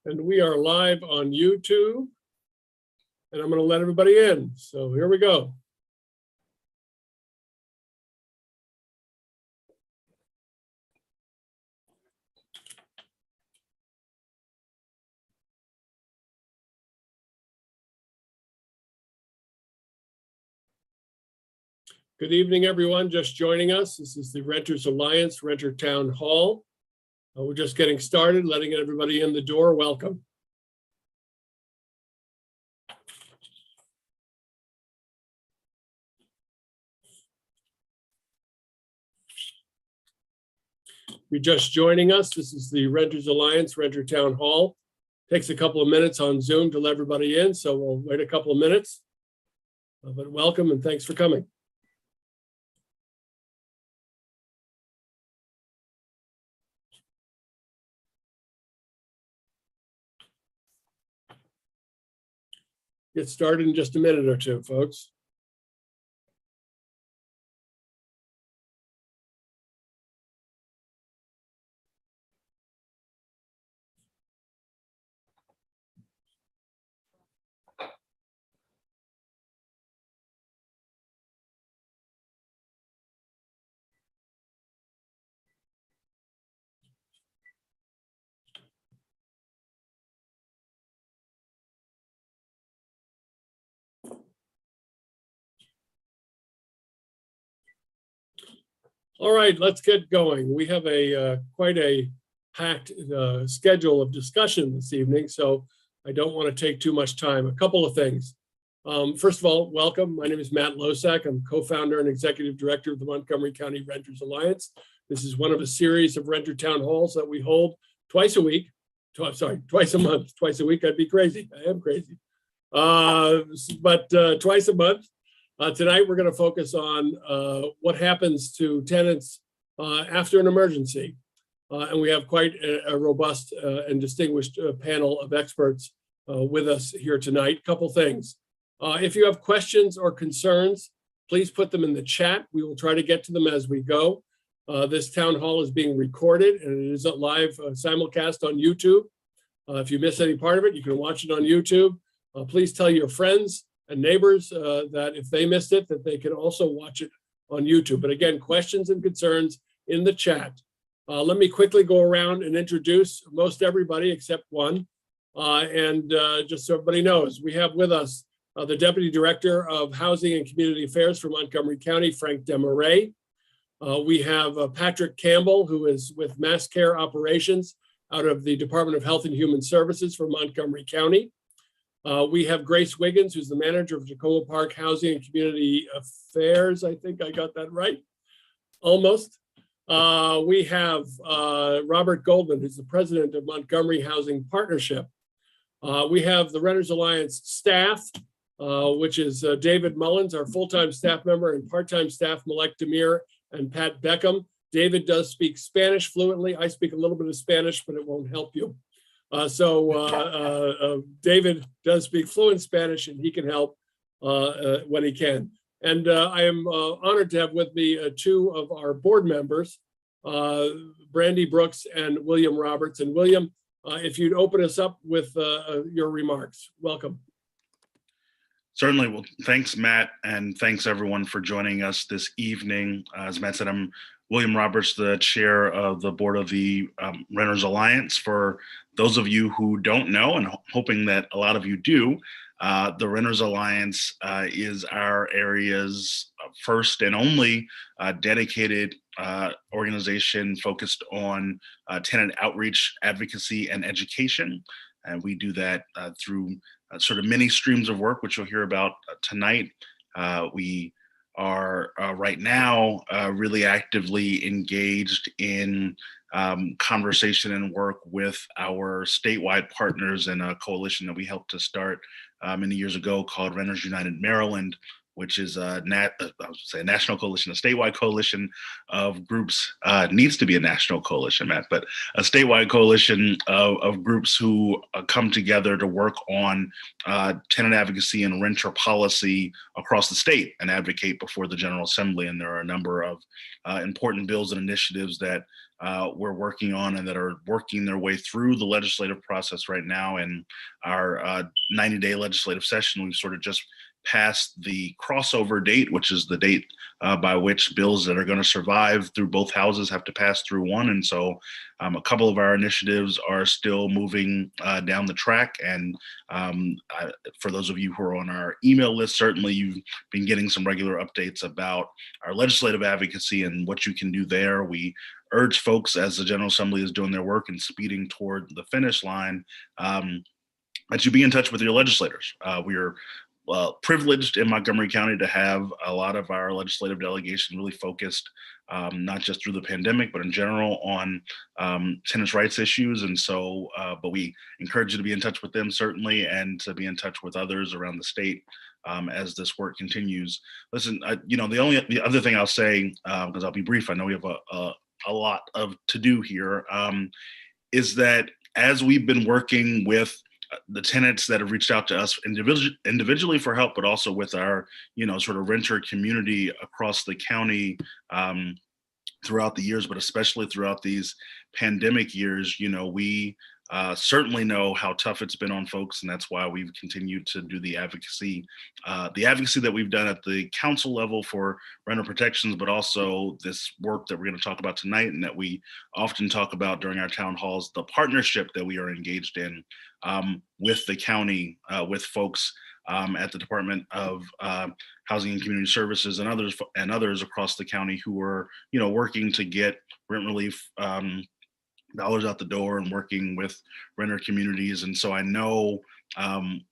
And we are live on YouTube. And I'm going to let everybody in. So here we go. Good evening, everyone just joining us. This is the Renters Alliance Renter Town Hall. We're just getting started, letting everybody in the door. Welcome. If you're just joining us, this is the Renters Alliance Renter Town Hall. Takes a couple of minutes on Zoom to let everybody in, so we'll wait a couple of minutes. But welcome and thanks for coming. Get started in just a minute or two, folks. All right, let's get going. We have a quite a packed schedule of discussion this evening, so I don't want to take too much time. A couple of things. First of all, welcome. My name is Matt Losak. I'm co-founder and executive director of the Montgomery County Renters Alliance. This is one of a series of renter town halls that we hold twice a week. Twice a month. Twice a week, I'd be crazy. I am crazy. But twice a month. Tonight, we're going to focus on what happens to tenants after an emergency. And we have quite a robust and distinguished panel of experts with us here tonight. Couple things. If you have questions or concerns, please put them in the chat. We will try to get to them as we go. This town hall is being recorded and it is a live simulcast on YouTube. If you miss any part of it, you can watch it on YouTube. Please tell your friends and neighbors that if they missed it, that they can also watch it on YouTube. But again, questions and concerns in the chat. Let me quickly go around and introduce most everybody except one. Just so everybody knows, we have with us the Deputy Director of Housing and Community Affairs for Montgomery County, Frank Desmarais. We have Patrick Campbell, who is with Mass Care Operations out of the Department of Health and Human Services for Montgomery County. We have Grace Wiggins, who's the manager of Tacoma Park Housing and Community Affairs. I think I got that right, almost. We have Robert Goldman, who's the president of Montgomery Housing Partnership. We have the Renters Alliance staff, which is David Mullins, our full-time staff member, and part-time staff, Malek Demir and Pat Beckham. David does speak Spanish fluently. I speak a little bit of Spanish, but it won't help you. David does speak fluent Spanish and he can help when he can. And I am honored to have with me two of our board members, Brandy Brooks and William Roberts. And William, if you'd open us up with your remarks. Welcome. Certainly. Well, thanks, Matt, and thanks everyone for joining us this evening. As Matt said, I'm William Roberts, the chair of the board of the Renters Alliance. For those of you who don't know, and hoping that a lot of you do, the Renters Alliance is our area's first and only dedicated organization focused on tenant outreach, advocacy, and education. And we do that through sort of many streams of work, which you'll hear about tonight. We are right now really actively engaged in conversation and work with our statewide partners in a coalition that we helped to start many years ago called Renters United Maryland, which is I would say a national coalition, a statewide coalition of groups, needs to be a national coalition, Matt, but a statewide coalition of groups who come together to work on tenant advocacy and renter policy across the state and advocate before the General Assembly. And there are a number of important bills and initiatives that we're working on and that are working their way through the legislative process right now. In our 90-day legislative session, we've sort of just passed the crossover date, which is the date by which bills that are going to survive through both houses have to pass through one. And so a couple of our initiatives are still moving down the track. And for those of you who are on our email list, certainly you've been getting some regular updates about our legislative advocacy and what you can do there. We urge folks, as the General Assembly is doing their work and speeding toward the finish line, that you be in touch with your legislators. We are privileged in Montgomery County to have a lot of our legislative delegation really focused, not just through the pandemic, but in general on tenants' rights issues. And so, but we encourage you to be in touch with them, certainly, and to be in touch with others around the state as this work continues. Listen, the other thing I'll say, because I'll be brief, I know we have a lot to do here, is that as we've been working with the tenants that have reached out to us individually for help, but also with our, sort of renter community across the county throughout the years, but especially throughout these pandemic years, we certainly know how tough it's been on folks, and that's why we've continued to do the advocacy that we've done at the council level for renter protections, but also this work that we're going to talk about tonight and that we often talk about during our town halls, the partnership that we are engaged in with the county, with folks at the Department of Housing and Community Services and others across the county who are, working to get rent relief dollars out the door and working with renter communities. And so I know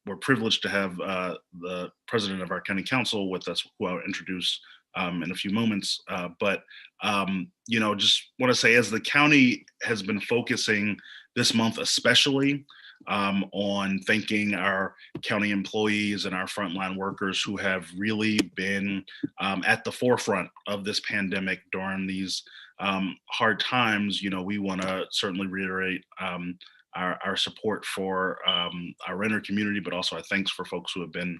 we're privileged to have the president of our county council with us, who I'll introduce in a few moments. But just want to say, as the county has been focusing this month especially on thanking our county employees and our frontline workers who have really been at the forefront of this pandemic during these hard times, we want to certainly reiterate our support for our renter community, but also our thanks for folks who have been,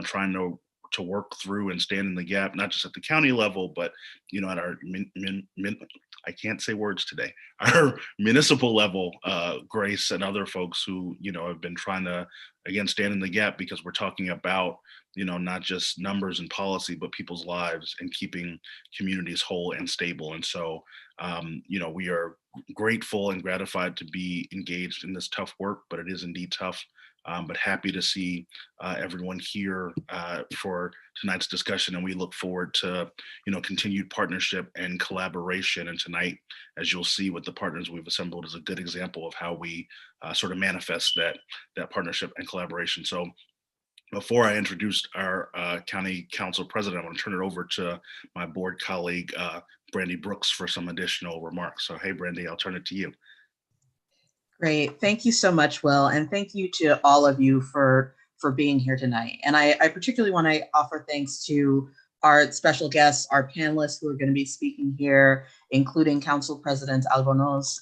trying to work through and stand in the gap, not just at the county level, but, at our, I can't say words today, our municipal level, Grace and other folks who, have been trying to, again, stand in the gap, because we're talking about, not just numbers and policy, but people's lives and keeping communities whole and stable. And so, we are grateful and gratified to be engaged in this tough work, but it is indeed tough. But happy to see everyone here for tonight's discussion, and we look forward to continued partnership and collaboration. And tonight, as you'll see with the partners we've assembled, is a good example of how we sort of manifest that partnership and collaboration. So before I introduce our county council president, I want to turn it over to my board colleague, Brandy Brooks, for some additional remarks. So hey, Brandy, I'll turn it to you. Great. Thank you so much, Will. And thank you to all of you for being here tonight. And I particularly want to offer thanks to our special guests, our panelists who are going to be speaking here, including Council President Abernos.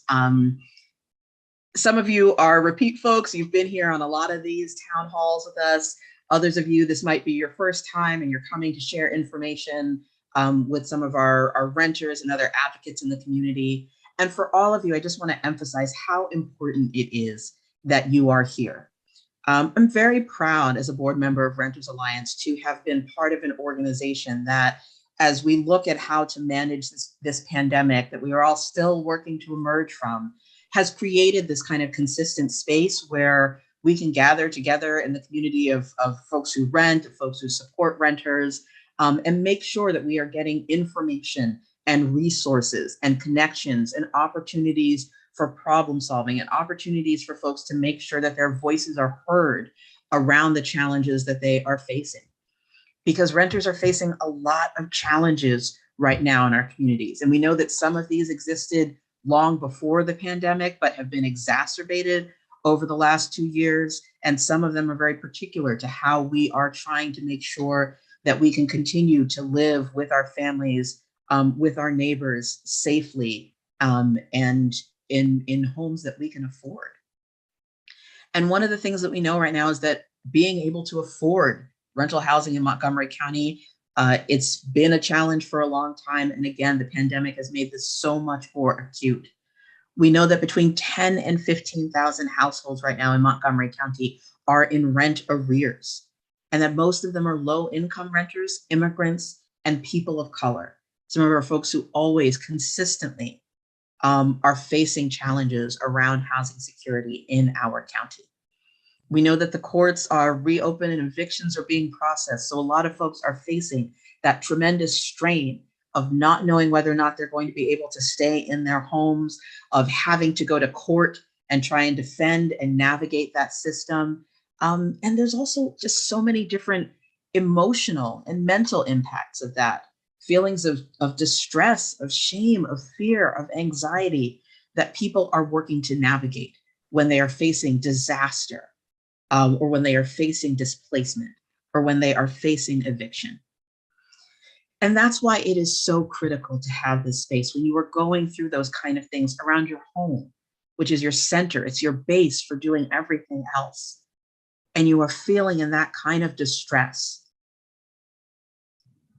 Some of you are repeat folks. You've been here on a lot of these town halls with us. Others of you, this might be your first time and you're coming to share information with some of our renters and other advocates in the community. And for all of you, I just want to emphasize how important it is that you are here. I'm very proud as a board member of Renters Alliance to have been part of an organization that, as we look at how to manage this pandemic that we are all still working to emerge from, has created this kind of consistent space where we can gather together in the community of folks who rent, folks who support renters, and make sure that we are getting information and resources and connections and opportunities for problem solving and opportunities for folks to make sure that their voices are heard around the challenges that they are facing. Because renters are facing a lot of challenges right now in our communities. And we know that some of these existed long before the pandemic, but have been exacerbated over the last 2 years. And some of them are very particular to how we are trying to make sure that we can continue to live with our families, with our neighbors safely, and in homes that we can afford. And one of the things that we know right now is that being able to afford rental housing in Montgomery County, it's been a challenge for a long time. And again, the pandemic has made this so much more acute. We know that between 10 and 15,000 households right now in Montgomery County are in rent arrears, and that most of them are low-income renters, immigrants, and people of color. Some of our folks who always consistently are facing challenges around housing security in our county. We know that the courts are reopened and evictions are being processed. So a lot of folks are facing that tremendous strain of not knowing whether or not they're going to be able to stay in their homes, of having to go to court and try and defend and navigate that system. And there's also just so many different emotional and mental impacts of that. Feelings of distress, of shame, of fear, of anxiety that people are working to navigate when they are facing disaster, or when they are facing displacement, or when they are facing eviction. And that's why it is so critical to have this space when you are going through those kind of things around your home, which is your center, it's your base for doing everything else. And you are feeling in that kind of distress.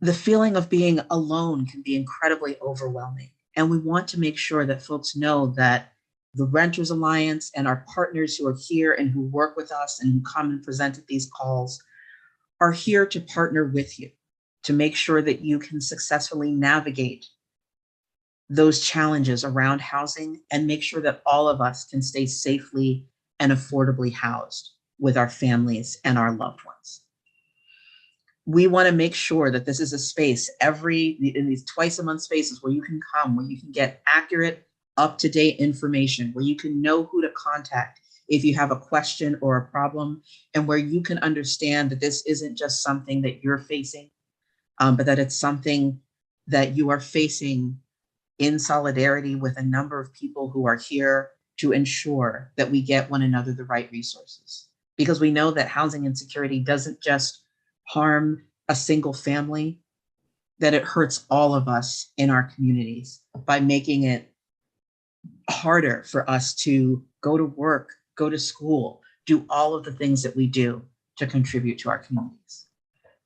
The feeling of being alone can be incredibly overwhelming. And we want to make sure that folks know that the Renters Alliance and our partners who are here and who work with us and who come and present at these calls are here to partner with you to make sure that you can successfully navigate those challenges around housing and make sure that all of us can stay safely and affordably housed with our families and our loved ones. We want to make sure that this is a space in these twice a month spaces where you can come, where you can get accurate, up-to-date information, where you can know who to contact if you have a question or a problem, and where you can understand that this isn't just something that you're facing, but that it's something that you are facing in solidarity with a number of people who are here to ensure that we get one another the right resources. Because we know that housing insecurity doesn't just harm a single family, that it hurts all of us in our communities by making it harder for us to go to work, go to school, do all of the things that we do to contribute to our communities.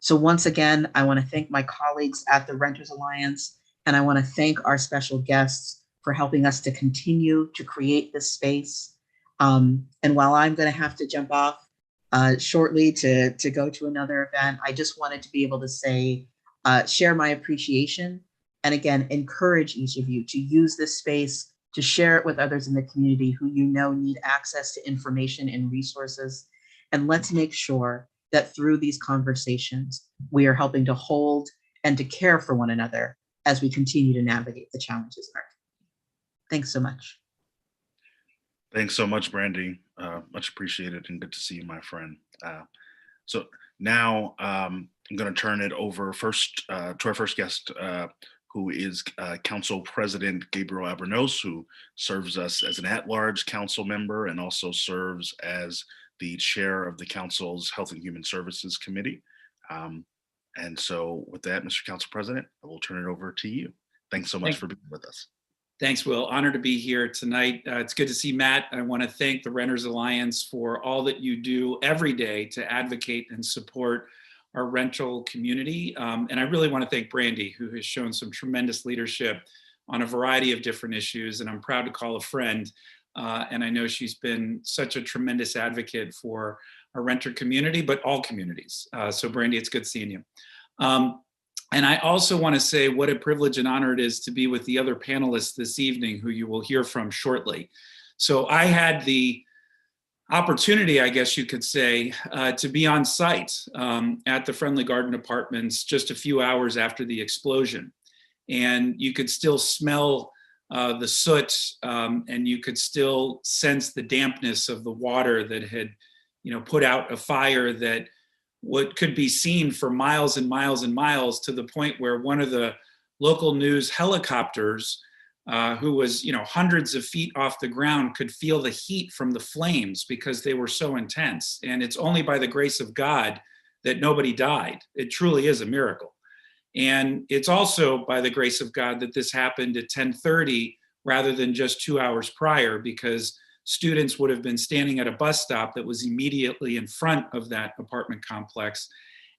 So once again, I want to thank my colleagues at the Renters Alliance, and I want to thank our special guests for helping us to continue to create this space. And while I'm going to have to jump off shortly to go to another event, I just wanted to be able to say, share my appreciation, and again, encourage each of you to use this space to share it with others in the community who you know need access to information and resources. And let's make sure that through these conversations, we are helping to hold and to care for one another as we continue to navigate the challenges in our community. Thanks so much. Thanks so much, Brandy. Much appreciated and good to see you, my friend. So now I'm going to turn it over first to our first guest, who is Council President Gabriel Abernos, who serves us as an at-large council member and also serves as the chair of the council's Health and Human Services Committee. And so with that, Mr. Council President, I will turn it over to you. Thanks so much for being with us. Thanks, Will. Honored to be here tonight. It's good to see Matt. I want to thank the Renters Alliance for all that you do every day to advocate and support our rental community. And I really want to thank Brandy, who has shown some tremendous leadership on a variety of different issues, and I'm proud to call a friend. And I know she's been such a tremendous advocate for our renter community, but all communities. So Brandy, it's good seeing you. And I also want to say what a privilege and honor it is to be with the other panelists this evening, who you will hear from shortly. So I had the opportunity, I guess you could say, to be on site at the Friendly Garden Apartments just a few hours after the explosion. And you could still smell the soot, and you could still sense the dampness of the water that had, put out a fire that what could be seen for miles and miles and miles, to the point where one of the local news helicopters, who was hundreds of feet off the ground, could feel the heat from the flames because they were so intense. And it's only by the grace of God that nobody died. It truly is a miracle. And it's also by the grace of God that this happened at 10:30 rather than just 2 hours prior, because students would have been standing at a bus stop that was immediately in front of that apartment complex.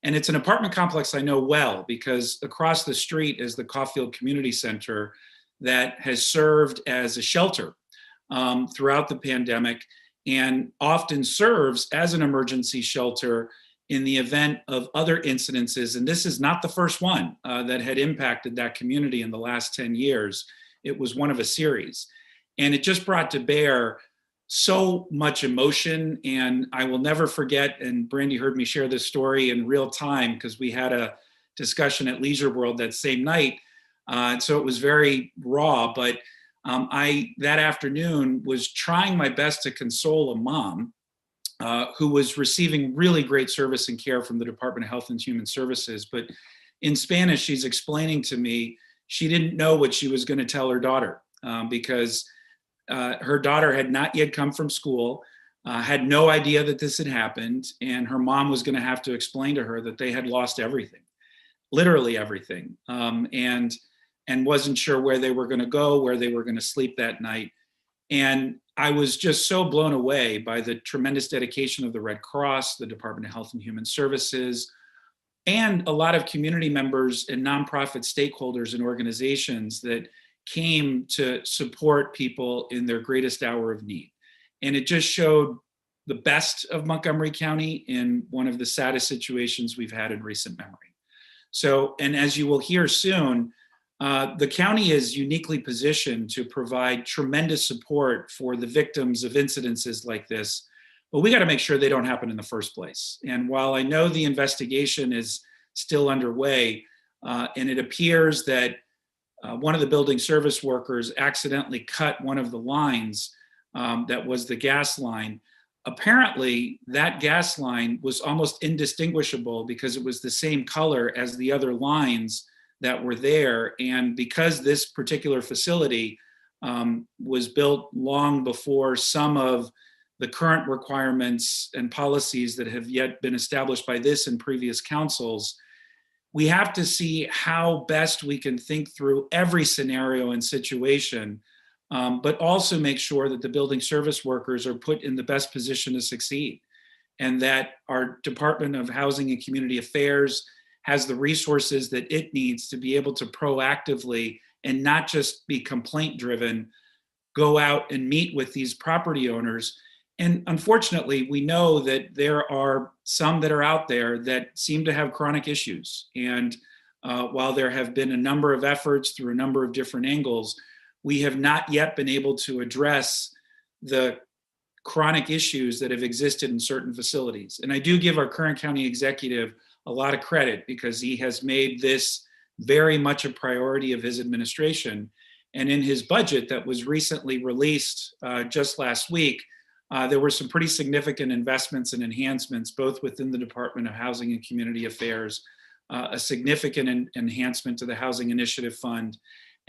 And it's an apartment complex I know well, because across the street is the Caulfield Community Center that has served as a shelter throughout the pandemic, and often serves as an emergency shelter in the event of other incidences. And this is not the first one that had impacted that community in the last 10 years. It was one of a series. And it just brought to bear so much emotion. And I will never forget, and Brandy heard me share this story in real time because we had a discussion at Leisure World that same night. So it was very raw, but I, that afternoon, was trying my best to console a mom who was receiving really great service and care from the Department of Health and Human Services. But in Spanish, she's explaining to me she didn't know what she was going to tell her daughter because her daughter had not yet come from school, had no idea that this had happened, and her mom was going to have to explain to her that they had lost everything, literally everything, and wasn't sure where they were going to go, where they were going to sleep that night. And I was just so blown away by the tremendous dedication of the Red Cross, the Department of Health and Human Services, and a lot of community members and nonprofit stakeholders and organizations that came to support people in their greatest hour of need. And it just showed the best of Montgomery County in one of the saddest situations we've had in recent memory. So, and as you will hear soon, the county is uniquely positioned to provide tremendous support for the victims of incidences like this, but we got to make sure they don't happen in the first place. And while I know the investigation is still underway, and it appears that one of the building service workers accidentally cut one of the lines that was the gas line, apparently that gas line was almost indistinguishable because it was the same color as the other lines that were there. And because this particular facility was built long before some of the current requirements and policies that have yet been established by this and previous councils, we have to see how best we can think through every scenario and situation, but also make sure that the building service workers are put in the best position to succeed, and that our Department of Housing and Community Affairs has the resources that it needs to be able to proactively and not just be complaint driven, go out and meet with these property owners. And unfortunately, we know that there are some that are out there that seem to have chronic issues. And while there have been a number of efforts through a number of different angles, we have not yet been able to address the chronic issues that have existed in certain facilities. And I do give our current county executive a lot of credit because he has made this very much a priority of his administration. And in his budget that was recently released just last week, there were some pretty significant investments and enhancements, both within the Department of Housing and Community Affairs, a significant enhancement to the Housing Initiative Fund,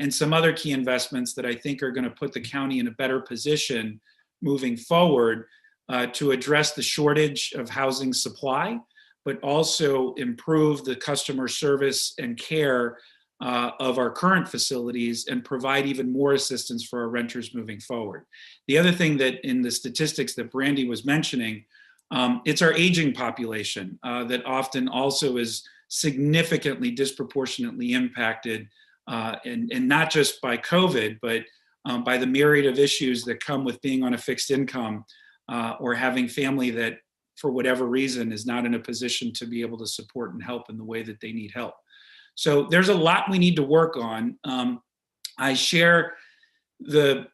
and some other key investments that I think are going to put the county in a better position moving forward to address the shortage of housing supply, but also improve the customer service and care of our current facilities and provide even more assistance for our renters moving forward. The other thing that in the statistics that Brandy was mentioning, it's our aging population that often also is significantly disproportionately impacted, and not just by COVID, but by the myriad of issues that come with being on a fixed income or having family that for whatever reason is not in a position to be able to support and help in the way that they need help. So there's a lot we need to work on. I share the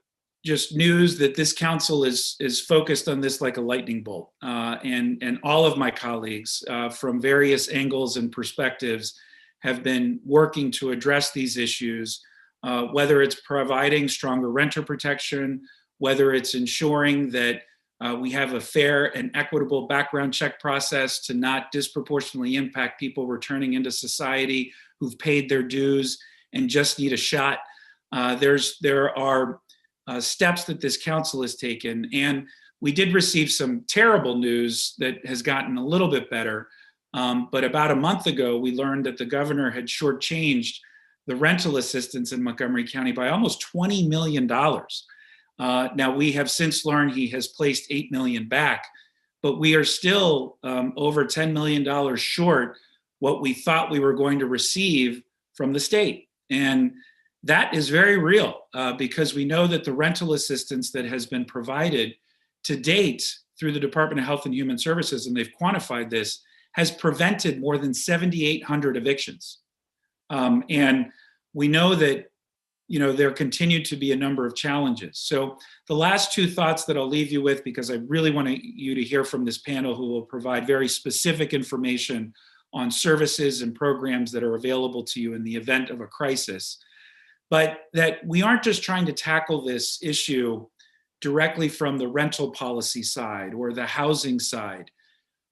just news that this council is focused on this like a lightning bolt, and all of my colleagues from various angles and perspectives have been working to address these issues, whether it's providing stronger renter protection, whether it's ensuring that we have a fair and equitable background check process to not disproportionately impact people returning into society who've paid their dues and just need a shot. There are steps that this council has taken, and we did receive some terrible news that has gotten a little bit better But about a month ago, we learned that the governor had shortchanged the rental assistance in Montgomery County by almost $20 million. Now, we have since learned he has placed $8 million back, but we are still over $10 million short what we thought we were going to receive from the state. And that is very real because we know that the rental assistance that has been provided to date through the Department of Health and Human Services, and they've quantified this, has prevented more than 7,800 evictions. And we know that, you know, there continue to be a number of challenges. So the last two thoughts that I'll leave you with, because I really want you to hear from this panel who will provide very specific information on services and programs that are available to you in the event of a crisis, but that we aren't just trying to tackle this issue directly from the rental policy side or the housing side.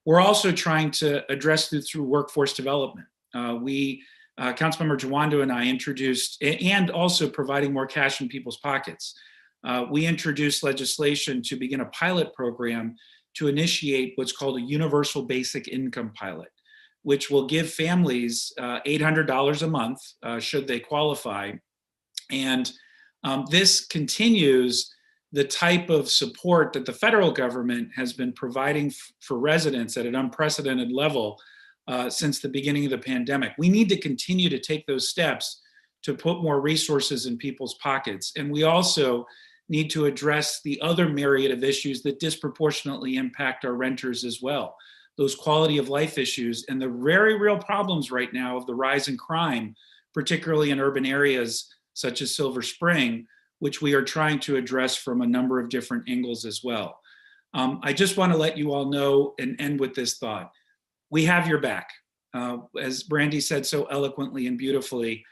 We're also trying to address through workforce development. Councilmember Jawando and I introduced, and also providing more cash in people's pockets. We introduced legislation to begin a pilot program to initiate what's called a universal basic income pilot, which will give families $800 a month should they qualify. And this continues the type of support that the federal government has been providing for residents at an unprecedented level since the beginning of the pandemic. We need to continue to take those steps to put more resources in people's pockets. And we also need to address the other myriad of issues that disproportionately impact our renters as well. Those quality of life issues and the very real problems right now of the rise in crime, particularly in urban areas such as Silver Spring, which we are trying to address from a number of different angles as well. I just want to let you all know and end with this thought. We have your back. As Brandy said so eloquently and beautifully,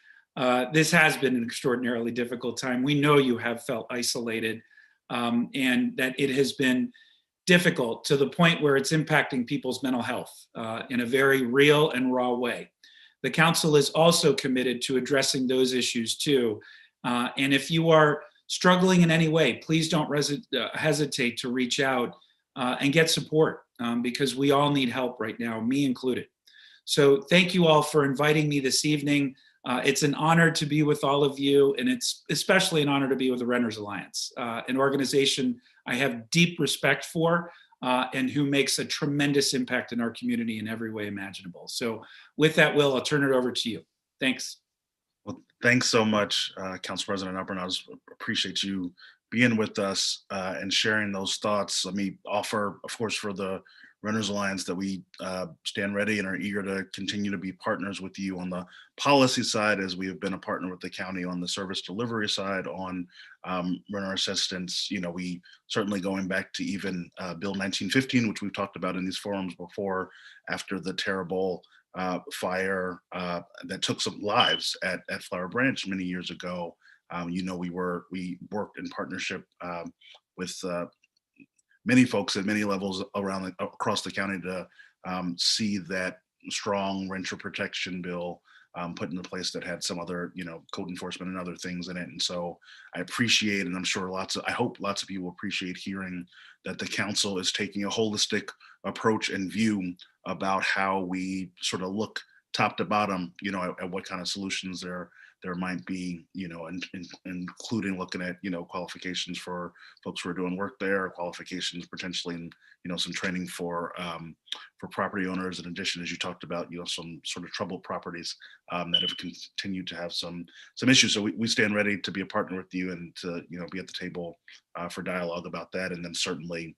this has been an extraordinarily difficult time. We know you have felt isolated and that it has been difficult to the point where it's impacting people's mental health in a very real and raw way. The council is also committed to addressing those issues too. And if you are struggling in any way, please don't hesitate to reach out and get support because we all need help right now, me included. So thank you all for inviting me this evening. It's an honor to be with all of you, and it's especially an honor to be with the Renters Alliance, an organization I have deep respect for and who makes a tremendous impact in our community in every way imaginable. So with that, Will, I'll turn it over to you. Thanks. Well, thanks so much, Council President Abernos. Appreciate you being with us and sharing those thoughts. Let me offer, of course, for the Renters Alliance that we stand ready and are eager to continue to be partners with you on the policy side, as we have been a partner with the county on the service delivery side on renter assistance. You know, we certainly going back to even Bill 1915, which we've talked about in these forums before, after the terrible fire that took some lives at Flower Branch many years ago. You know, we worked in partnership with many folks at many levels across the county to see that strong renter protection bill put into place that had some other, you know, code enforcement and other things in it. And so I appreciate, and I'm sure I hope lots of people appreciate hearing that the council is taking a holistic approach and view about how we sort of look top to bottom, you know, at what kind of solutions there might be, you know, including looking at, you know, qualifications for folks who are doing work there, qualifications potentially, and, you know, some training for property owners. In addition, as you talked about, you know, some sort of troubled properties that have continued to have some issues. So we stand ready to be a partner with you and to, you know, be at the table for dialogue about that. And then certainly,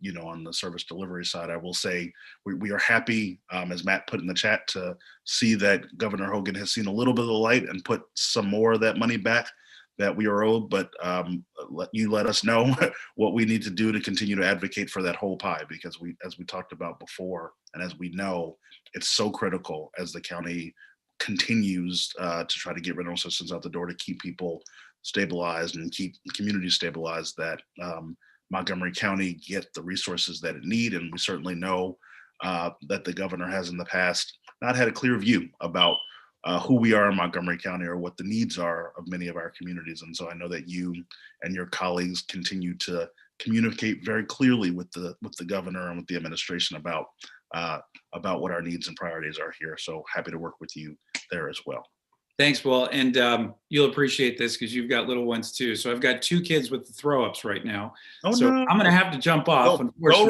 you know, on the service delivery side, I will say we are happy, as Matt put in the chat, to see that Governor Hogan has seen a little bit of the light and put some more of that money back that we are owed. But let us know what we need to do to continue to advocate for that whole pie, because as we talked about before, and as we know, it's so critical as the county continues to try to get rental assistance out the door to keep people stabilized and keep the community stabilized, that Montgomery County get the resources that it need. And we certainly know that the governor has in the past not had a clear view about who we are in Montgomery County or what the needs are of many of our communities. And so I know that you and your colleagues continue to communicate very clearly with the governor and with the administration about about what our needs and priorities are here. So happy to work with you there as well. Thanks, Will. And you'll appreciate this because you've got little ones too. So I've got 2 kids with the throw-ups right now. Oh, so no. I'm going to have to jump off. Go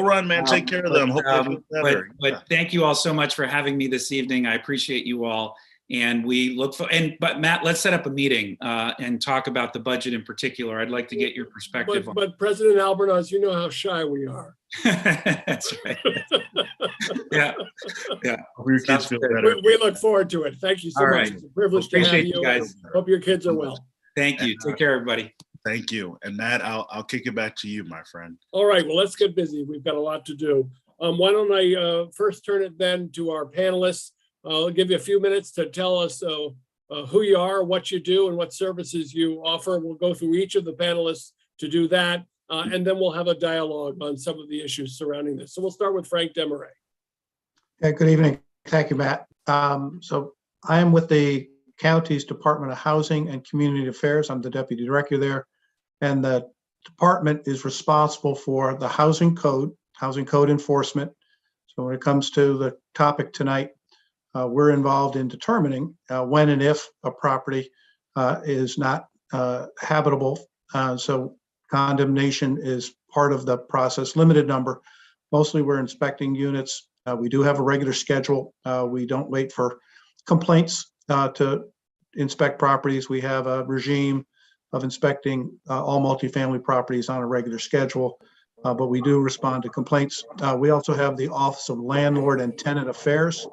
run, man. Take care of them. Hope they feel better. But thank you all so much for having me this evening. I appreciate you all. And we look for, but Matt, let's set up a meeting and talk about the budget in particular. I'd like to get your perspective. But President Abernos, you know how shy we are. That's right. Yeah. Hope your kids feel better. We look forward to it. Thank you so much. It's a privilege to have Appreciate you. guys. Hope your kids are well. Thank you. Take care, everybody. Thank you. And Matt, I'll kick it back to you, my friend. All right, well, let's get busy. We've got a lot to do. Why don't I first turn it then to our panelists. I'll give you a few minutes to tell us who you are, what you do, and what services you offer. We'll go through each of the panelists to do that, and then we'll have a dialogue on some of the issues surrounding this. So we'll start with Frank Dhca. Yeah, good evening. Thank you, Matt. So I am with the county's Department of Housing and Community Affairs. I'm the deputy director there, and the department is responsible for the housing code enforcement. So when it comes to the topic tonight, we're involved in determining when and if a property is not habitable. So condemnation is part of the process, limited number. Mostly we're inspecting units. We do have a regular schedule. We don't wait for complaints to inspect properties. We have a regime of inspecting all multifamily properties on a regular schedule, but we do respond to complaints. We also have the Office of Landlord and Tenant Affairs.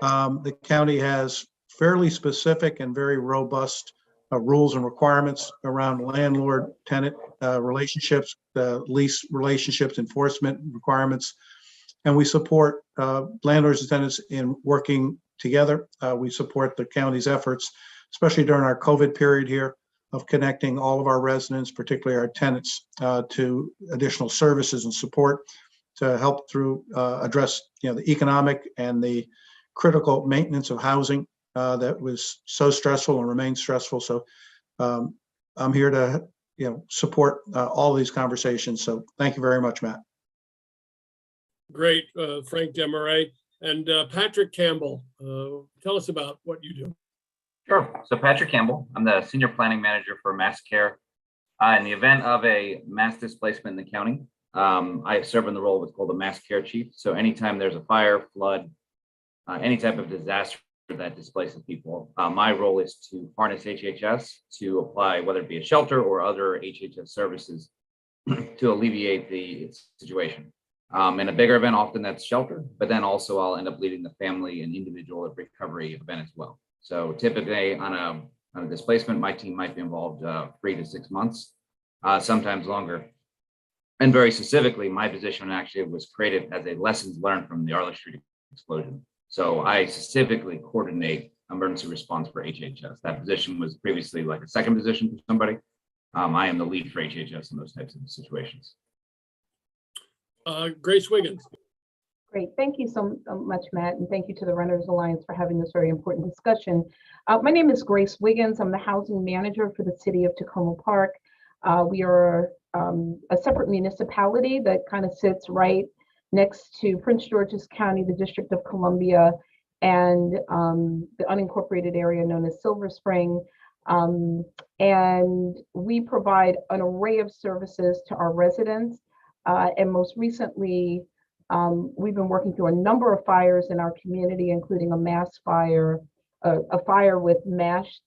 The county has fairly specific and very robust rules and requirements around landlord-tenant relationships, lease relationships, enforcement requirements, and we support landlords and tenants in working together. We support the county's efforts, especially during our COVID period here, of connecting all of our residents, particularly our tenants, to additional services and support to help through address the economic and the critical maintenance of housing that was so stressful and remains stressful. So I'm here to support all these conversations. So thank you very much, Matt. Great, Frank Dhca. And Patrick Campbell, tell us about what you do. Sure. So Patrick Campbell, I'm the Senior Planning Manager for Mass Care. In the event of a mass displacement in the county, I serve in the role of what's called a Mass Care Chief. So anytime there's a fire, flood, any type of disaster that displaces people, my role is to harness HHS to apply, whether it be a shelter or other HHS services to alleviate the situation. In a bigger event, often that's shelter, but then also I'll end up leading the family and individual recovery event as well. So typically on a displacement, my team might be involved 3 to 6 months, sometimes longer. And very specifically, my position actually was created as a lessons learned from the Arliss Street explosion. So I specifically coordinate emergency response for HHS. That position was previously like a second position for somebody. I am the lead for HHS in those types of situations. Grace Wiggins. Great. Thank you so much, Matt, and thank you to the Renters Alliance for having this very important discussion. My name is Grace Wiggins. I'm the housing manager for the city of Tacoma Park. We are a separate municipality that kind of sits right next to Prince George's County, the District of Columbia, and the unincorporated area known as Silver Spring. And we provide an array of services to our residents. And most recently, we've been working through a number of fires in our community, including a mass fire, a fire with mass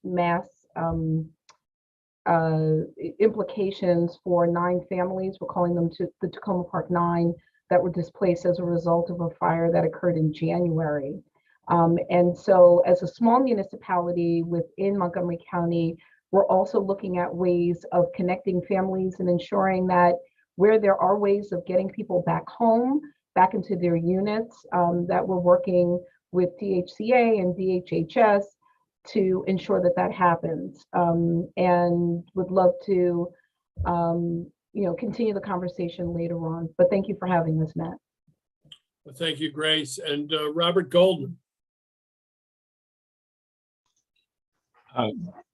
implications for 9 families. We're calling them to the Tacoma Park 9 that were displaced as a result of a fire that occurred in January. And so as a small municipality within Montgomery County, we're also looking at ways of connecting families and ensuring that where there are ways of getting people back home, back into their units, that we're working with Dhca and DHHS to ensure that that happens. And would love to continue the conversation later on. But thank you for having us, Matt. Well, thank you, Grace. And Robert Goldman.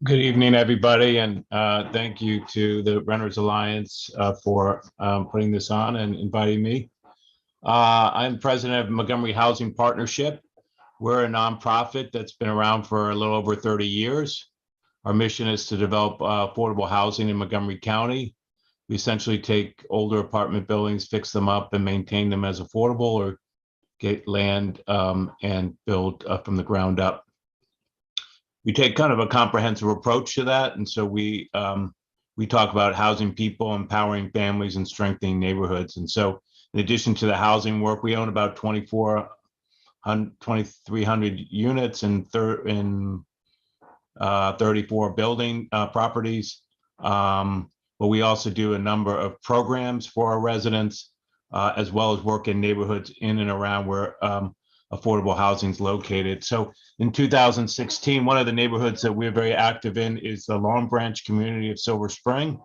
Good evening, everybody, and thank you to the Renters Alliance for putting this on and inviting me. I'm president of Montgomery Housing Partnership. We're a nonprofit that's been around for a little over 30 years. Our mission is to develop affordable housing in Montgomery County. We essentially take older apartment buildings, fix them up, and maintain them as affordable, or get land and build from the ground up. We take kind of a comprehensive approach to that, and so we talk about housing people, empowering families, and strengthening neighborhoods. And so, in addition to the housing work, we own about 2,300 units in 34 building properties. But we also do a number of programs for our residents, as well as work in neighborhoods in and around where affordable housing is located. So in 2016, one of the neighborhoods that we're very active in is the Long Branch community of Silver Spring.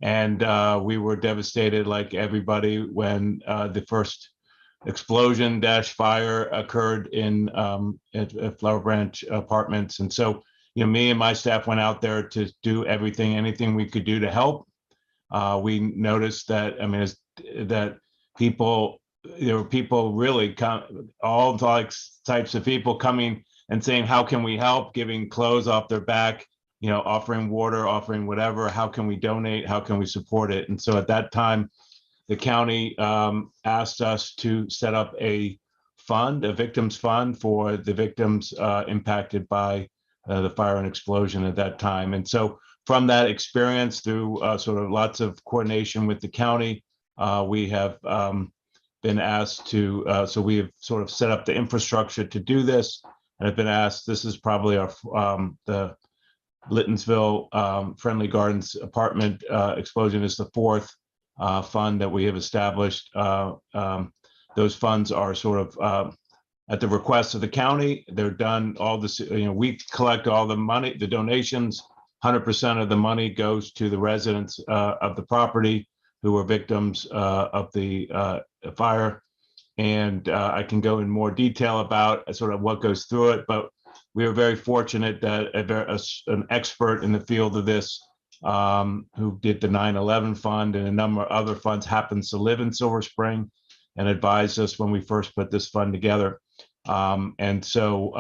And we were devastated, like everybody, when the first explosion fire occurred at Flower Branch Apartments. And so, me and my staff went out there to do anything we could do to help. We noticed that, there were people really all types of people coming and saying, how can we help, giving clothes off their back, offering water, offering whatever, how can we donate, how can we support it? And so at that time, the county asked us to set up a victims fund for the victims impacted by the fire and explosion at that time. And so from that experience, through sort of lots of coordination with the county, we have been asked to, so we have sort of set up the infrastructure to do this, and have been asked, this is probably our, the Littonsville Friendly Gardens apartment explosion is the fourth fund that we have established. Those funds are sort of at the request of the county. They're done all this, we collect all the money, the donations, 100% of the money goes to the residents of the property who were victims of the fire. And I can go in more detail about sort of what goes through it, but we are very fortunate that an expert in the field of this who did the 9/11 fund and a number of other funds happens to live in Silver Spring and advised us when we first put this fund together. And so,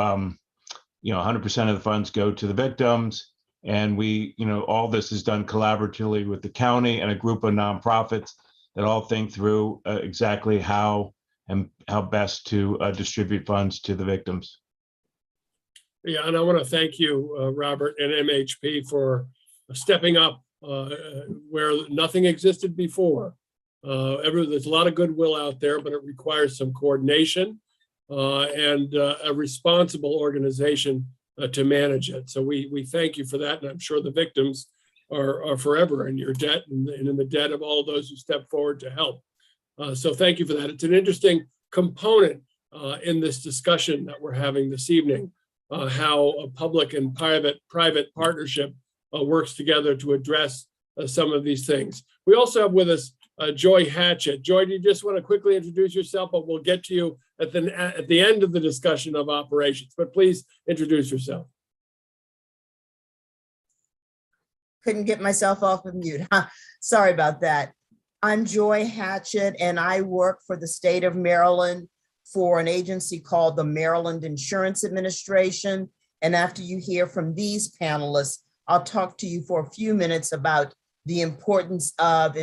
100% of the funds go to the victims, and we, all this is done collaboratively with the county and a group of nonprofits that all think through exactly how best to distribute funds to the victims. Yeah, and I want to thank you, Robert and MHP, for stepping up where nothing existed before. There's a lot of goodwill out there, but it requires some coordination and a responsible organization to manage it. So we thank you for that, and I'm sure the victims are forever in your debt and in the debt of all those who step forward to help. So thank you for that. It's an interesting component in this discussion that we're having this evening, how a public and private partnership works together to address some of these things. We also have with us Joy Hatchett. Joy, do you just want to quickly introduce yourself? But we'll get to you at the end of the discussion of operations. But please introduce yourself. Couldn't get myself off of mute. Sorry about that. I'm Joy Hatchett, and I work for the state of Maryland for an agency called the Maryland Insurance Administration. And after you hear from these panelists, I'll talk to you for a few minutes about the importance of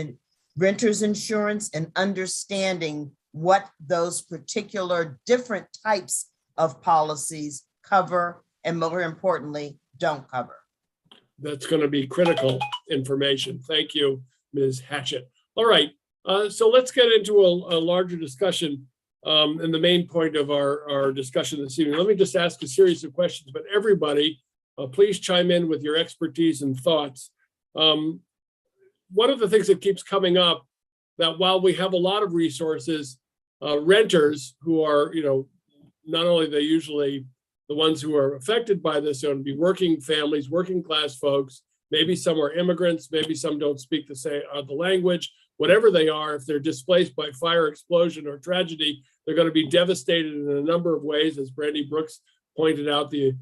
renters insurance and understanding what those particular different types of policies cover, and more importantly, don't cover. That's going to be critical information. Thank you, Ms. Hatchett. All right, so let's get into a larger discussion and the main point of our discussion this evening. Let me just ask a series of questions, but everybody, please chime in with your expertise and thoughts. One of the things that keeps coming up, that while we have a lot of resources, renters who are, not only they usually the ones who are affected by this are going to be working families, working class folks, maybe some are immigrants, maybe some don't speak the language, whatever they are, if they're displaced by fire, explosion, or tragedy, they're going to be devastated in a number of ways, as Brandy Brooks pointed out, the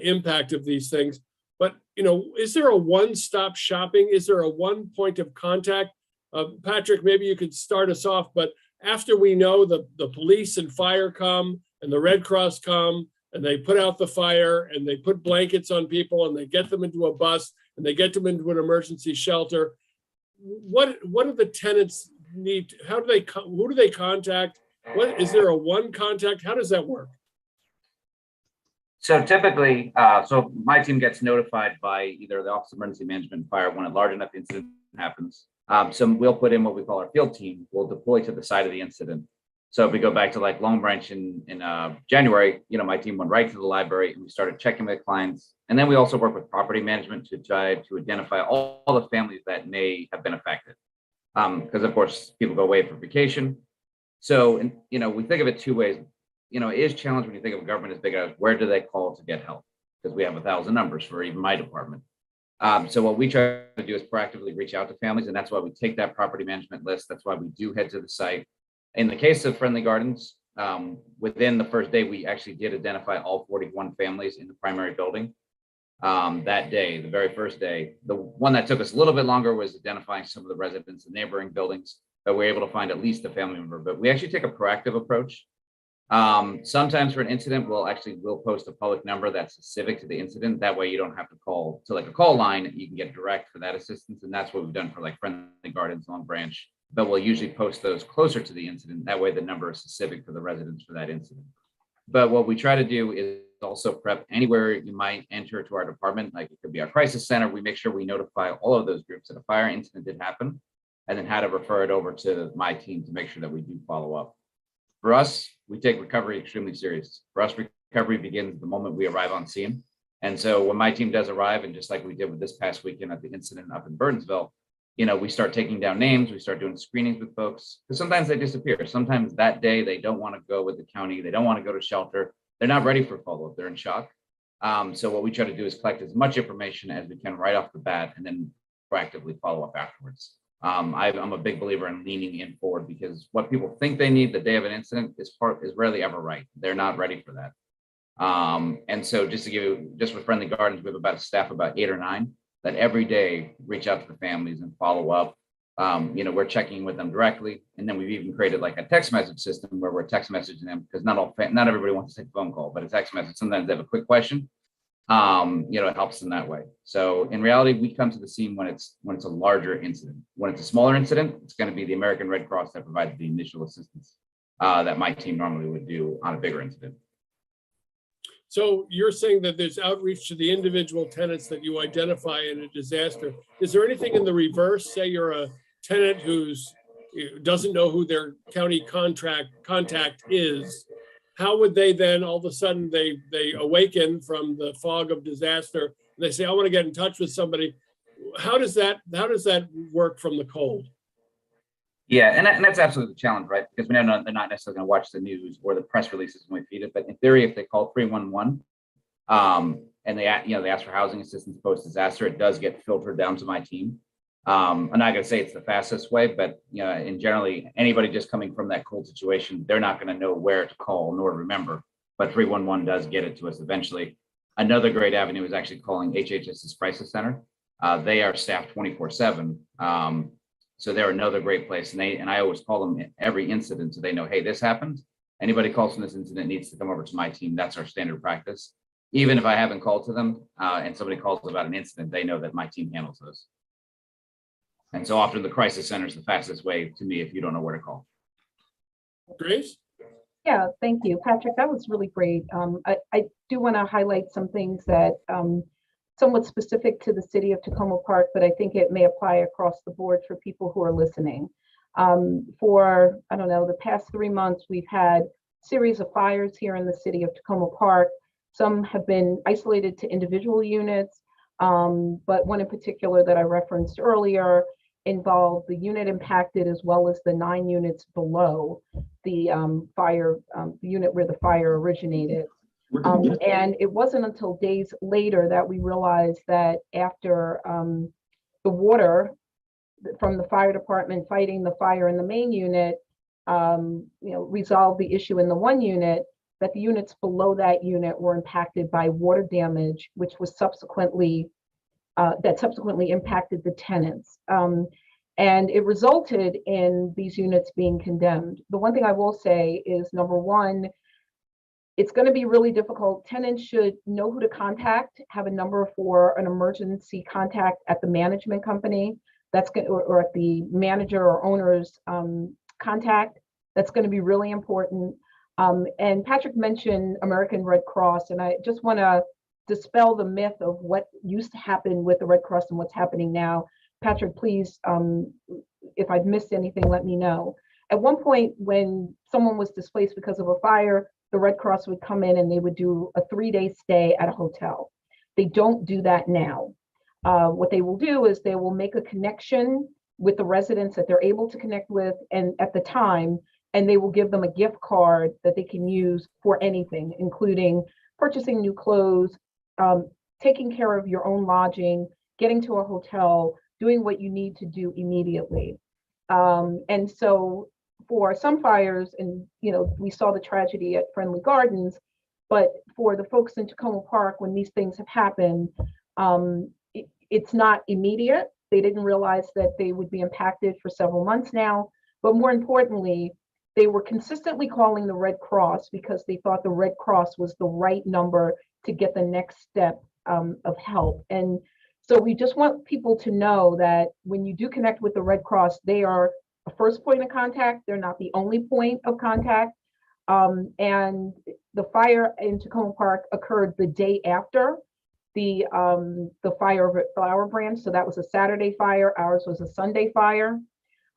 impact of these things. But, is there a one-stop shopping? Is there a one point of contact? Patrick, maybe you could start us off, but after we know the police and fire come and the Red Cross come and they put out the fire and they put blankets on people and they get them into a bus and they get them into an emergency shelter, what do the tenants need? Who do they contact? What is there a one contact? How does that work? So typically, so my team gets notified by either the Office of Emergency Management and Fire when a large enough incident happens. So we'll put in what we call our field team. We'll deploy to the site of the incident. So if we go back to like Long Branch in January, my team went right to the library and we started checking with clients. And then we also work with property management to try to identify all the families that may have been affected. Because of course, people go away for vacation. So, we think of it two ways. It is challenging when you think of a government as big as where do they call to get help? Because we have 1,000 numbers for even my department. So what we try to do is proactively reach out to families, and that's why we take that property management list. That's why we do head to the site. In the case of Friendly Gardens, within the first day, we actually did identify all 41 families in the primary building. That day, the very first day, the one that took us a little bit longer was identifying some of the residents in neighboring buildings, but we were able to find at least a family member. But we actually take a proactive approach. Sometimes for an incident, we'll post a public number that's specific to the incident. That way you don't have to call to like a call line. You can get direct for that assistance. And that's what we've done for like Friendly Gardens, Long Branch, but we'll usually post those closer to the incident. That way the number is specific for the residents for that incident. But what we try to do is also prep anywhere you might enter to our department. Like it could be our crisis center. We make sure we notify all of those groups that a fire incident did happen and then how to refer it over to my team to make sure that we do follow up. For us, we take recovery extremely serious. For us, recovery begins the moment we arrive on scene. And so when my team does arrive, and just like we did with this past weekend at the incident up in Burnsville, we start taking down names, we start doing screenings with folks, because sometimes they disappear. Sometimes that day they don't want to go with the county, they don't want to go to shelter, they're not ready for follow-up, they're in shock. So what we try to do is collect as much information as we can right off the bat and then proactively follow up afterwards. I'm a big believer in leaning in forward because what people think they need the day of an incident is rarely ever right. They're not ready for that. And so just with Friendly Gardens, we have about a staff about 8 or 9 that every day reach out to the families and follow up. We're checking with them directly. And then we've even created like a text message system where we're text messaging them because not everybody wants to take a phone call, but a text message. Sometimes they have a quick question. It helps in that way. So in reality, we come to the scene when it's a larger incident. When it's a smaller incident, it's going to be the American Red Cross that provides the initial assistance that my team normally would do on a bigger incident. So you're saying that there's outreach to the individual tenants that you identify in a disaster. Is there anything in the reverse? Say you're a tenant who's doesn't know who their county contact is. How would they then all of a sudden they awaken from the fog of disaster and they say, I want to get in touch with somebody. How does that work from the cold? Yeah, and that's absolutely the challenge, right? Because we know they're not necessarily going to watch the news or the press releases when we feed it. But in theory, if they call 311 and they ask for housing assistance post-disaster, it does get filtered down to my team. I'm not going to say it's the fastest way, but in generally anybody just coming from that cold situation, they're not going to know where to call nor remember. But 311 does get it to us eventually. Another great avenue is actually calling HHS's Crisis Center. They are staffed 24/7. So they're another great place. And I always call them every incident so they know, hey, this happened. Anybody calls from this incident needs to come over to my team. That's our standard practice. Even if I haven't called to them and somebody calls about an incident, they know that my team handles those. And so often the crisis center is the fastest way to me if you don't know where to call. Grace? Yeah, thank you, Patrick. That was really great. I do want to highlight some things that somewhat specific to the city of Tacoma Park, but I think it may apply across the board for people who are listening. For, I don't know, the past 3 months, we've had a series of fires here in the city of Tacoma Park. Some have been isolated to individual units, but one in particular that I referenced earlier involved the unit impacted as well as the 9 units below the fire, the unit where the fire originated. And it wasn't until days later that we realized that after the water from the fire department fighting the fire in the main unit, resolved the issue in the 1 unit, that the units below that unit were impacted by water damage, which was subsequently impacted the tenants. And it resulted in these units being condemned. The one thing I will say is, number one, it's going to be really difficult. Tenants should know who to contact, have a number for an emergency contact at the management company that's going, or at the manager or owner's contact. That's going to be really important. And Patrick mentioned American Red Cross, and I just want to dispel the myth of what used to happen with the Red Cross and what's happening now. Patrick, please, if I've missed anything, let me know. At one point, when someone was displaced because of a fire, the Red Cross would come in and they would do a 3-day stay at a hotel. They don't do that now. What they will do is they will make a connection with the residents that they're able to connect with and at the time, and they will give them a gift card that they can use for anything, including purchasing new clothes, taking care of your own lodging, getting to a hotel, doing what you need to do immediately. And so for some fires, and we saw the tragedy at Friendly Gardens, but for the folks in Tacoma Park, when these things have happened, it's not immediate. They didn't realize that they would be impacted for several months now, but more importantly, they were consistently calling the Red Cross because they thought the Red Cross was the right number to get the next step of help. And so we just want people to know that when you do connect with the Red Cross, they are a first point of contact. They're not the only point of contact. And the fire in Tacoma Park occurred the day after the fire at Flower Branch. So that was a Saturday fire. Ours was a Sunday fire.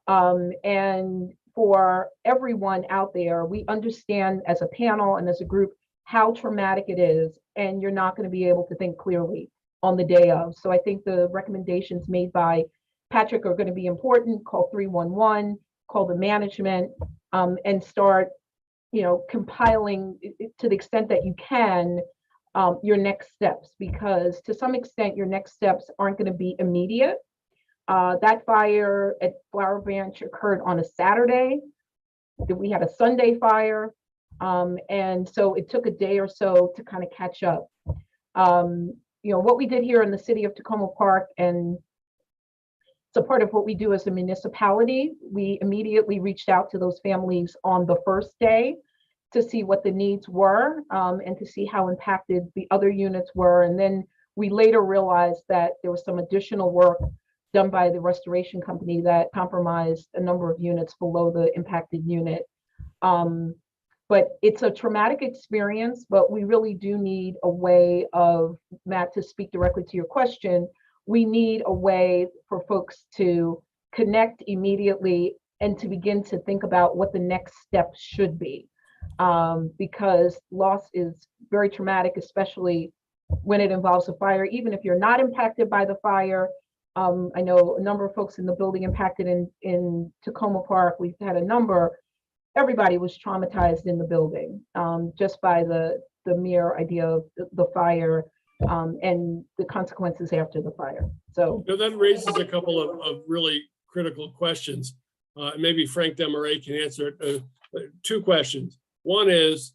And for everyone out there, we understand as a panel and as a group how traumatic it is, and you're not going to be able to think clearly on the day of. So I think the recommendations made by Patrick are going to be important. Call 311, call the management, and start, compiling to the extent that you can your next steps, because to some extent your next steps aren't going to be immediate. That fire at Flower Branch occurred on a Saturday. We had a Sunday fire. And so it took a day or so to kind of catch up. What we did here in the city of Tacoma Park, and it's a part of what we do as a municipality, we immediately reached out to those families on the first day to see what the needs were, and to see how impacted the other units were. And then we later realized that there was some additional work done by the restoration company that compromised a number of units below the impacted unit. But it's a traumatic experience, but we really do need a way of, Matt, to speak directly to your question, we need a way for folks to connect immediately and to begin to think about what the next step should be. Because loss is very traumatic, especially when it involves a fire. Even if you're not impacted by the fire, I know a number of folks in the building impacted in Tacoma Park. We've had a number. Everybody was traumatized in the building, just by the mere idea of the fire and the consequences after the fire. So that raises a couple of really critical questions. Maybe Frank Desmarais can answer it. 2 questions. One is,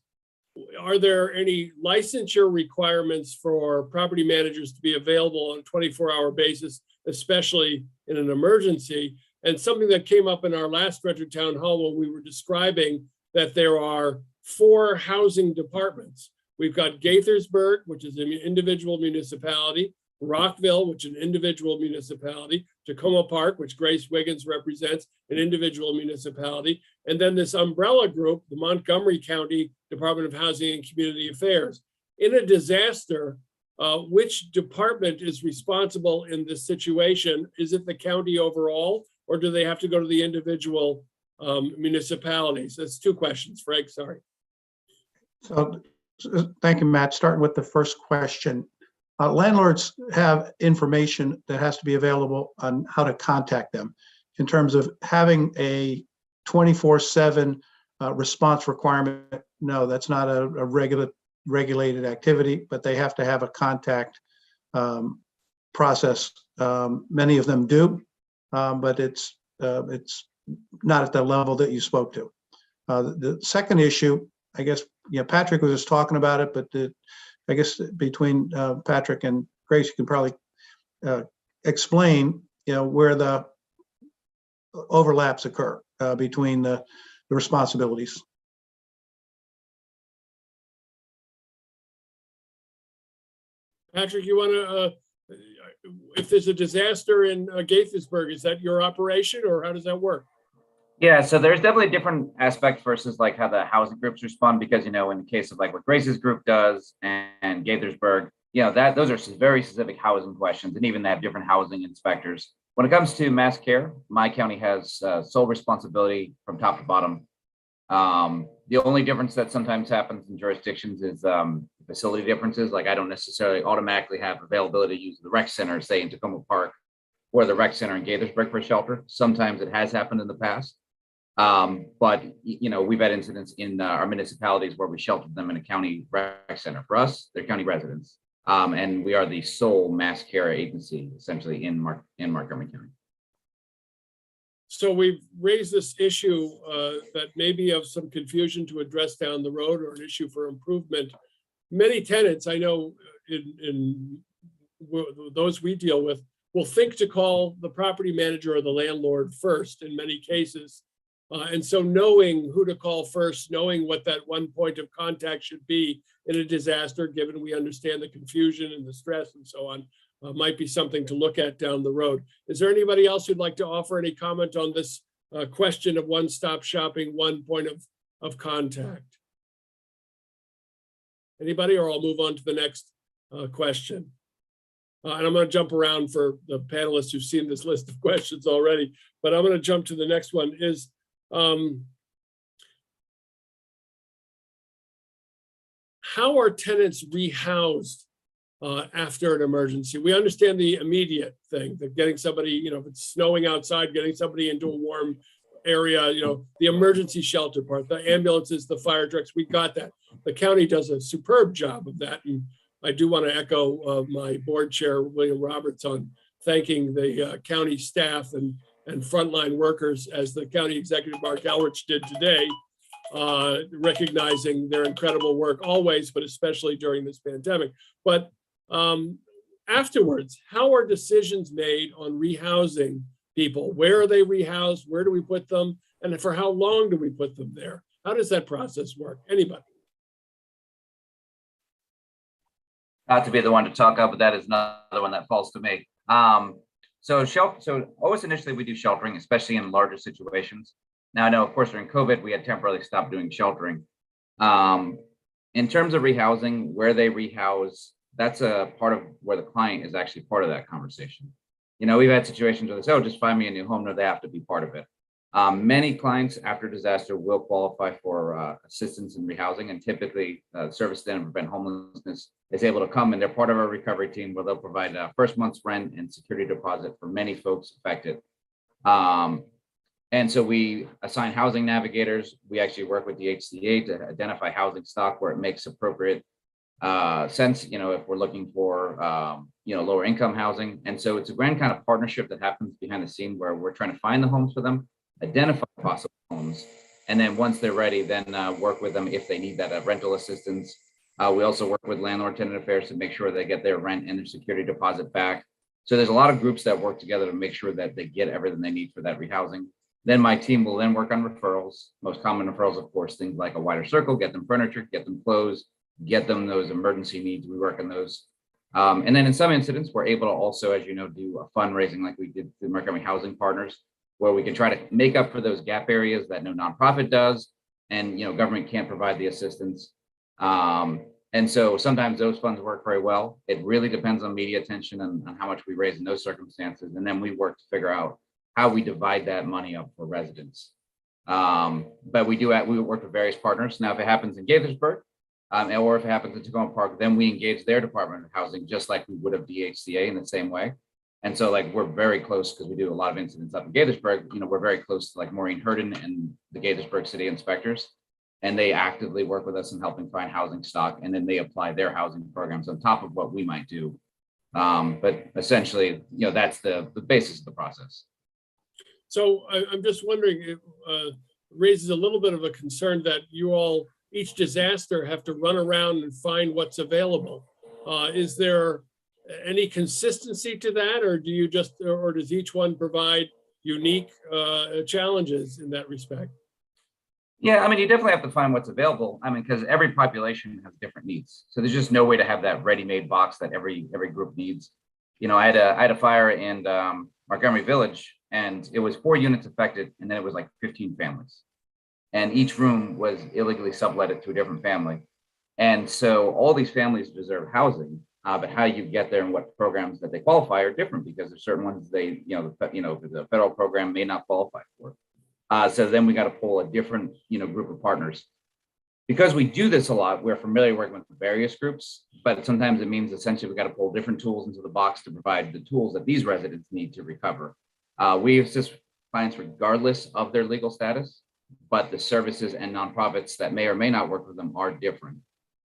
are there any licensure requirements for property managers to be available on a 24-hour basis, especially in an emergency? And something that came up in our last Retro Town Hall when we were describing that there are 4 housing departments. We've got Gaithersburg, which is an individual municipality, Rockville, which is an individual municipality, Tacoma Park, which Grace Wiggins represents, an individual municipality, and then this umbrella group, the Montgomery County Department of Housing and Community Affairs. In a disaster, which department is responsible in this situation? Is it the county overall, or do they have to go to the individual municipalities? That's 2 questions, Frank, sorry. So thank you, Matt. Starting with the first question. Landlords have information that has to be available on how to contact them in terms of having a 24/7 response requirement. No, that's not a regulated activity, but they have to have a contact process. Many of them do, but it's not at the level that you spoke to. The second issue, I guess, Patrick was just talking about it, but I guess between Patrick and Grace, you can probably explain, where the overlaps occur between the responsibilities. Patrick, you want to, if there's a disaster in Gaithersburg, is that your operation or how does that work? Yeah, so there's definitely a different aspect versus like how the housing groups respond, because, you know, in the case of like what Grace's group does and Gaithersburg, you know, those are some very specific housing questions, and even they have different housing inspectors. When it comes to mass care, my county has sole responsibility from top to bottom. The only difference that sometimes happens in jurisdictions is facility differences. Like I don't necessarily automatically have availability to use the rec center, say in Tacoma Park, or the rec center in Gaithersburg for shelter. Sometimes it has happened in the past. But you know, we've had incidents in our municipalities where we sheltered them in a county rec center. For us, they're county residents. And we are the sole mass care agency essentially in Montgomery County. So we've raised this issue that may be of some confusion to address down the road, or an issue for improvement. Many tenants I know in those we deal with will think to call the property manager or the landlord first in many cases. And so knowing who to call first, knowing what that one point of contact should be in a disaster, given we understand the confusion and the stress and so on, might be something to look at down the road. Is there anybody else who'd like to offer any comment on this question of one-stop shopping, one point of contact? Anybody, or I'll move on to the next question. And I'm going to jump around for the panelists who've seen this list of questions already, but I'm going to jump to the next one. Is how are tenants rehoused after an emergency? We understand the immediate thing, that getting somebody, you know, if it's snowing outside, getting somebody into a warm area, you know, the emergency shelter part, the ambulances, the fire trucks, we got that. The county does a superb job of that. And I do want to echo my board chair, William Roberts, on thanking the county staff and frontline workers, as the county executive Mark Elrich did today, recognizing their incredible work always, but especially during this pandemic. But afterwards, how are decisions made on rehousing people? Where are they rehoused? Where do we put them? And for how long do we put them there? How does that process work? Anybody? Not to be the one to talk up, but that is another one that falls to me. So always initially we do sheltering, especially in larger situations. Now I know, of course, during COVID, we had temporarily stopped doing sheltering. In terms of rehousing, where they rehouse, that's a part of where the client is actually part of that conversation. You know, we've had situations where they say, oh, just find me a new home. No, they have to be part of it. Many clients after disaster will qualify for assistance in rehousing, and typically Service Stand and Prevent Homelessness is able to come, and they're part of our recovery team where they'll provide first month's rent and security deposit for many folks affected. And so we assign housing navigators. We actually work with Dhca to identify housing stock where it makes appropriate sense, you know, if we're looking for, you know, lower income housing. And so it's a grand kind of partnership that happens behind the scene where we're trying to find the homes for them, identify possible homes, and then once they're ready, then work with them if they need that rental assistance. We also work with landlord tenant affairs to make sure they get their rent and their security deposit back. So there's a lot of groups that work together to make sure that they get everything they need for that rehousing. Then my team will then work on referrals. Most common referrals, of course, things like a wider circle, get them furniture, get them clothes, get them those emergency needs. We work on those. And then in some incidents, we're able to also, as you know, do a fundraising like we did through Montgomery Housing Partners, where we can try to make up for those gap areas that no nonprofit does, and you know, government can't provide the assistance. And so sometimes those funds work very well. It really depends on media attention and on how much we raise in those circumstances. And then we work to figure out how we divide that money up for residents. But we work with various partners. Now, if it happens in Gaithersburg, or if it happens in Tacoma Park, then we engage their Department of Housing, just like we would have Dhca in the same way. And so like, we're very close because we do a lot of incidents up in Gaithersburg. You know, we're very close to like Maureen Hurden and the Gaithersburg City Inspectors, and they actively work with us in helping find housing stock. And then they apply their housing programs on top of what we might do. But essentially, you know, that's the basis of the process. So I'm just wondering, it raises a little bit of a concern that you all, each disaster, have to run around and find what's available. Is there any consistency to that, or do you just, or does each one provide unique challenges in that respect. Yeah, I mean, you definitely have to find what's available. I mean, because every population has different needs. So there's just no way to have that ready-made box that every group needs. You know, I had a fire in Montgomery Village, and it was 4 units affected, and then it was like 15 families. And each room was illegally subletted to a different family. And so all these families deserve housing, but how you get there and what programs that they qualify are different, because there's certain ones the federal program may not qualify for. So then we got to pull a different, group of partners. Because we do this a lot, we're familiar working with various groups, but sometimes it means essentially we got to pull different tools into the box to provide the tools that these residents need to recover. We assist clients regardless of their legal status, but the services and nonprofits that may or may not work with them are different.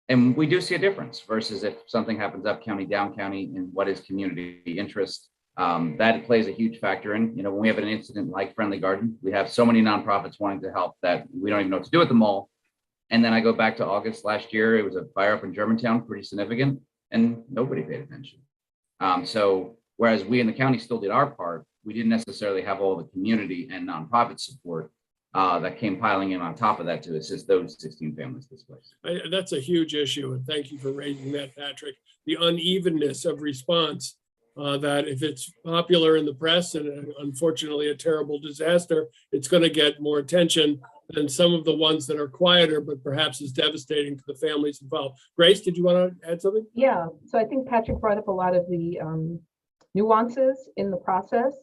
And we do see a difference versus if something happens up county, down county, and what is community interest. That plays a huge factor in, when we have an incident like Friendly Garden, we have so many nonprofits wanting to help that we don't even know what to do with them all. And then I go back to August last year, it was a fire up in Germantown, pretty significant, and nobody paid attention. So whereas we in the county still did our part, we didn't necessarily have all the community and nonprofit support that came piling in on top of that to assist those 16 families displaced. That's a huge issue, and thank you for raising that, Patrick. The unevenness of response, that if it's popular in the press and unfortunately a terrible disaster, it's going to get more attention than some of the ones that are quieter, but perhaps is devastating to the families involved. Grace, did you want to add something? Yeah, so I think Patrick brought up a lot of the nuances in the process.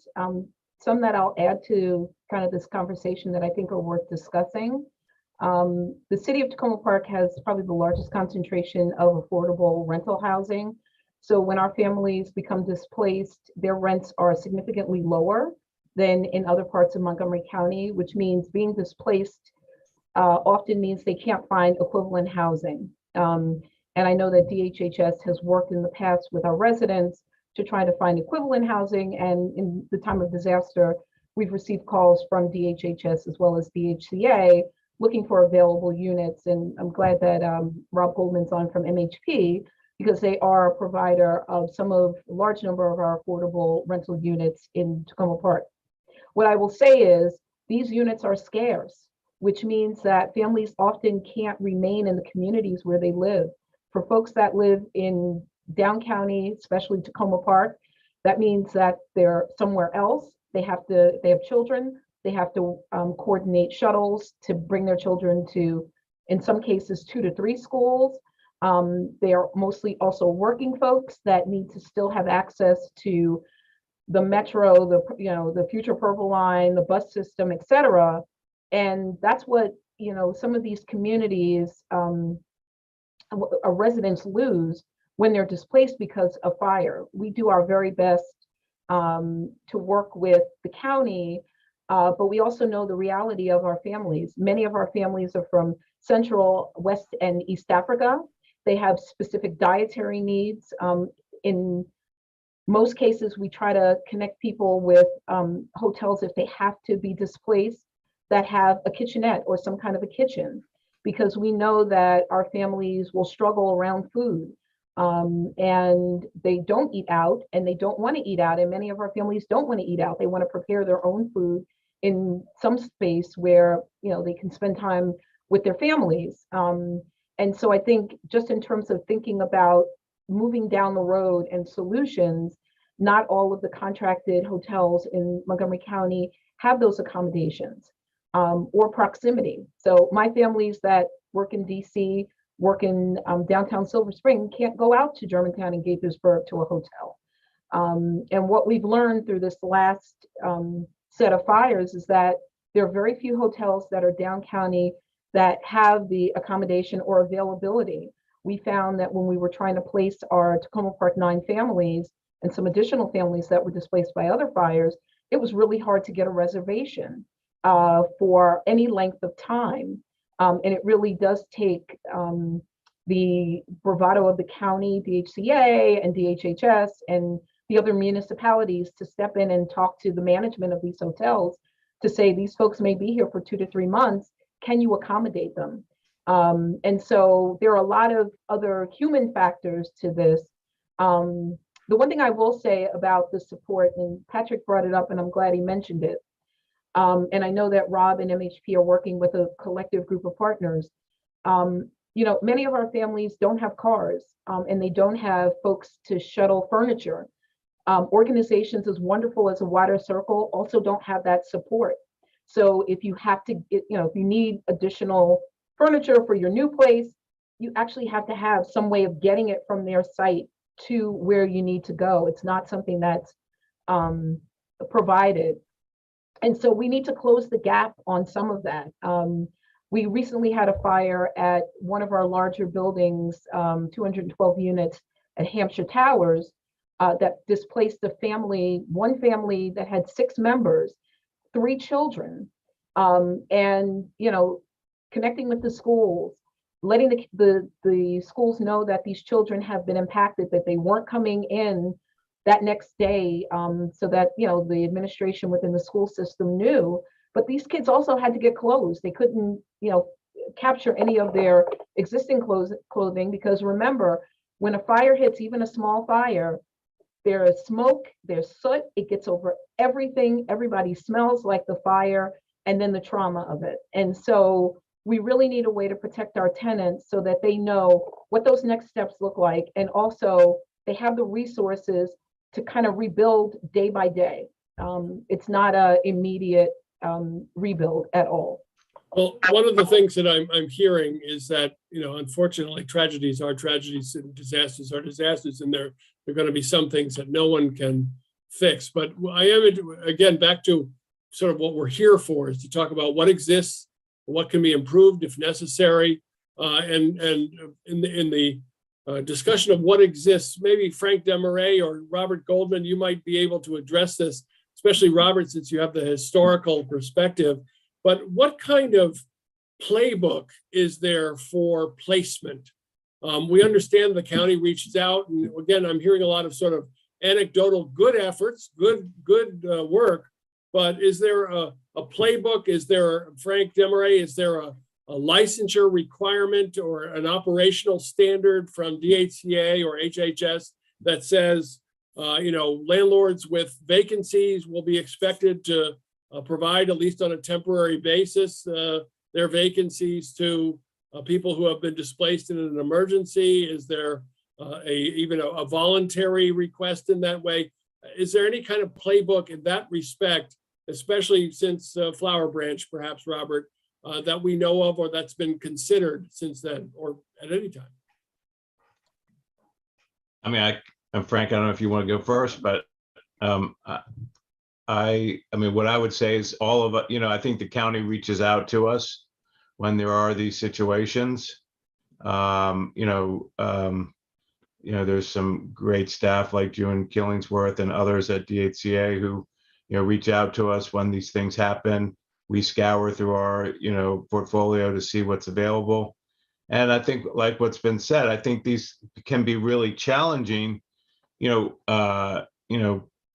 Some that I'll add to kind of this conversation that I think are worth discussing. The city of Tacoma Park has probably the largest concentration of affordable rental housing. So when our families become displaced, their rents are significantly lower than in other parts of Montgomery County, which means being displaced often means they can't find equivalent housing. And I know that DHHS has worked in the past with our residents to try to find equivalent housing. And in the time of disaster, we've received calls from DHHS as well as Dhca looking for available units. And I'm glad that Rob Goldman's on from MHP, because they are a provider of a large number of our affordable rental units in Tacoma Park. What I will say is these units are scarce, which means that families often can't remain in the communities where they live. For folks that live in down county, especially Tacoma Park, that means that they're somewhere else. They have children, they have to coordinate shuttles to bring their children to, in some cases, 2 to 3 schools. They are mostly also working folks that need to still have access to the metro, the future Purple Line, the bus system, et cetera. And that's what, some of these communities, residents lose when they're displaced because of fire. We do our very best to work with the county, but we also know the reality of our families. Many of our families are from Central, West, and East Africa. They have specific dietary needs. In most cases, we try to connect people with hotels if they have to be displaced that have a kitchenette or some kind of a kitchen, because we know that our families will struggle around food. And they don't eat out, and they don't want to eat out. And many of our families don't want to eat out. They want to prepare their own food in some space where, they can spend time with their families. And so I think just in terms of thinking about moving down the road and solutions, not all of the contracted hotels in Montgomery County have those accommodations or proximity. So my families that work in DC, work in downtown Silver Spring, can't go out to Germantown and Gaithersburg to a hotel. And what we've learned through this last set of fires is that there are very few hotels that are down county that have the accommodation or availability. We found that when we were trying to place our Tacoma Park 9 families and some additional families that were displaced by other fires, it was really hard to get a reservation for any length of time. And it really does take the bravado of the county, Dhca and DHHS and the other municipalities to step in and talk to the management of these hotels to say, these folks may be here for 2 to 3 months. Can you accommodate them? And so there are a lot of other human factors to this. The one thing I will say about the support, and Patrick brought it up, and I'm glad he mentioned it. And I know that Rob and MHP are working with a collective group of partners. Many of our families don't have cars, and they don't have folks to shuttle furniture. Organizations as wonderful as a Water Circle also don't have that support. So if you have to, if you need additional furniture for your new place, you actually have to have some way of getting it from their site to where you need to go. It's not something that's provided. And so we need to close the gap on some of that. We recently had a fire at one of our larger buildings, 212 units at Hampshire Towers, that displaced one family that had 6 members, 3 children, and connecting with the schools, letting the schools know that these children have been impacted, that they weren't coming in that next day, so that the administration within the school system knew. But these kids also had to get clothes. They couldn't capture any of their existing clothing, because remember, when a fire hits, even a small fire, there is smoke, there's soot, it gets over everything, everybody smells like the fire, and then the trauma of it. And so we really need a way to protect our tenants so that they know what those next steps look like, and also they have the resources to kind of rebuild day by day. It's not an immediate rebuild at all. Well, one of the things that I'm hearing is that, unfortunately, tragedies are tragedies and disasters are disasters, and there are going to be some things that no one can fix. But I am, again, back to sort of what we're here for, is to talk about what exists, what can be improved if necessary, and in the discussion of what exists, maybe Frank Desmarais or Robert Goldman, you might be able to address this, especially Robert, since you have the historical perspective. But what kind of playbook is there for placement? We understand the county reaches out, and again, I'm hearing a lot of sort of anecdotal good efforts, good work, but is there a playbook? Is there, Frank Desmarais, is there a licensure requirement or an operational standard from Dhca or HHS that says, landlords with vacancies will be expected to provide, at least on a temporary basis, their vacancies to people who have been displaced in an emergency? Is there even a voluntary request in that way? Is there any kind of playbook in that respect, especially since Flower Branch, perhaps, Robert, that we know of or that's been considered since then or at any time? I mean, Frank, I don't know if you want to go first, but I mean, what I would say is all of it, I think the county reaches out to us when there are these situations. There's some great staff like June Killingsworth and others at Dhca who, reach out to us when these things happen. We scour through our, portfolio to see what's available. And I think, like what's been said, I think these can be really challenging.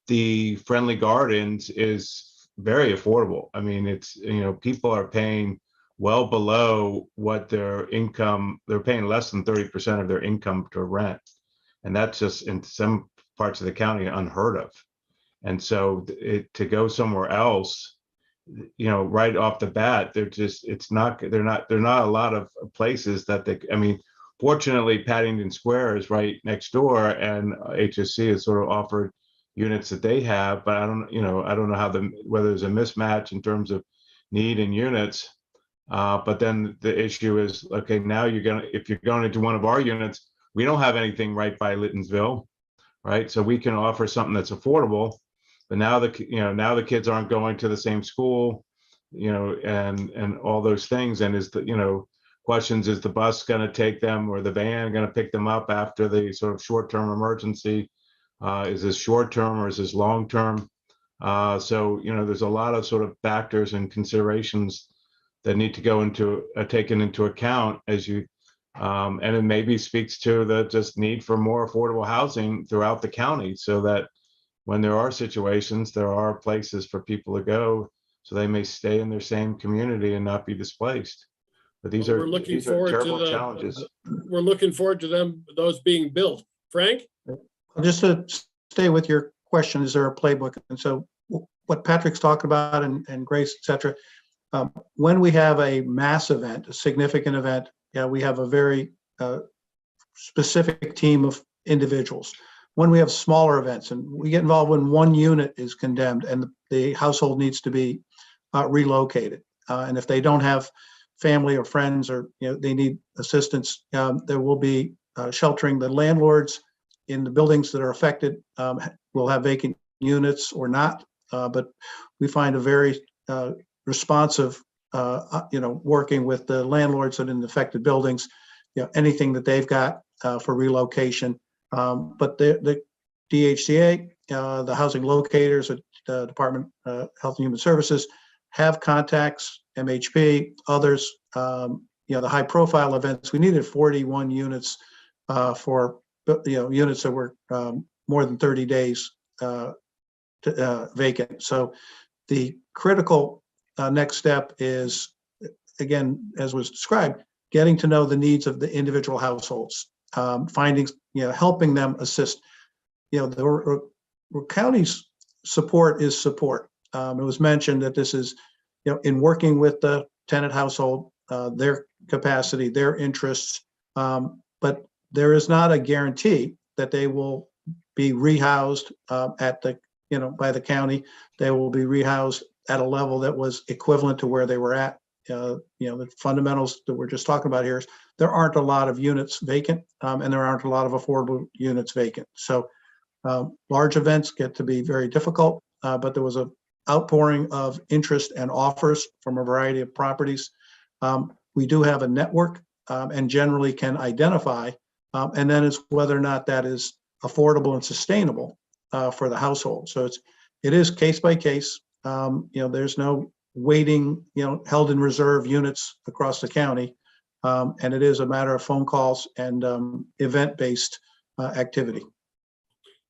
The Friendly Gardens is very affordable. I mean, it's, people are paying well below what their income, they're paying less than 30% of their income to rent. And that's just in some parts of the county unheard of. And so to go somewhere else, right off the bat, they're not a lot of places that fortunately Paddington Square is right next door, and HSC has sort of offered units that they have, but I don't know whether there's a mismatch in terms of need and units. But then the issue is, okay, now if you're going into one of our units, we don't have anything right by Littonsville, right? So we can offer something that's affordable, but now the kids aren't going to the same school, and all those things. And questions, is the bus going to take them or the van going to pick them up after the sort of short-term emergency? Is this short-term or is this long-term? So, there's a lot of sort of factors and considerations that need to go taken into account as you, and it maybe speaks to the just need for more affordable housing throughout the county, so that when there are situations, there are places for people to go, so they may stay in their same community and not be displaced. But these are terrible challenges. We're looking forward to those being built. Frank? Just to stay with your question, is there a playbook? And so what Patrick's talked about and Grace, et cetera, when we have a mass event, a significant event, yeah, we have a very specific team of individuals. When we have smaller events and we get involved when one unit is condemned and the household needs to be relocated, and if they don't have family or friends or they need assistance, there will be sheltering. The landlords in the buildings that are affected will have vacant units or not, but we find a very responsive, working with the landlords that in the affected buildings, anything that they've got for relocation. But the DHCA, the housing locators at the Department of Health and Human Services have contacts, MHP, others, the high profile events. We needed 41 units for, units that were more than 30 days vacant. So the critical next step is, again, as was described, getting to know the needs of the individual households, finding, helping them assist. The county's support is support. It was mentioned that this is, in working with the tenant household, their capacity, their interests, but there is not a guarantee that they will be rehoused at the, by the county. They will be rehoused at a level that was equivalent to where they were at. The fundamentals that we're just talking about here is there aren't a lot of units vacant, and there aren't a lot of affordable units vacant. So large events get to be very difficult, but there was an outpouring of interest and offers from a variety of properties. We do have a network and generally can identify, and then it's whether or not that is affordable and sustainable for the household. So it is case by case. There's no waiting, held in reserve units across the county. And it is a matter of phone calls and event-based activity.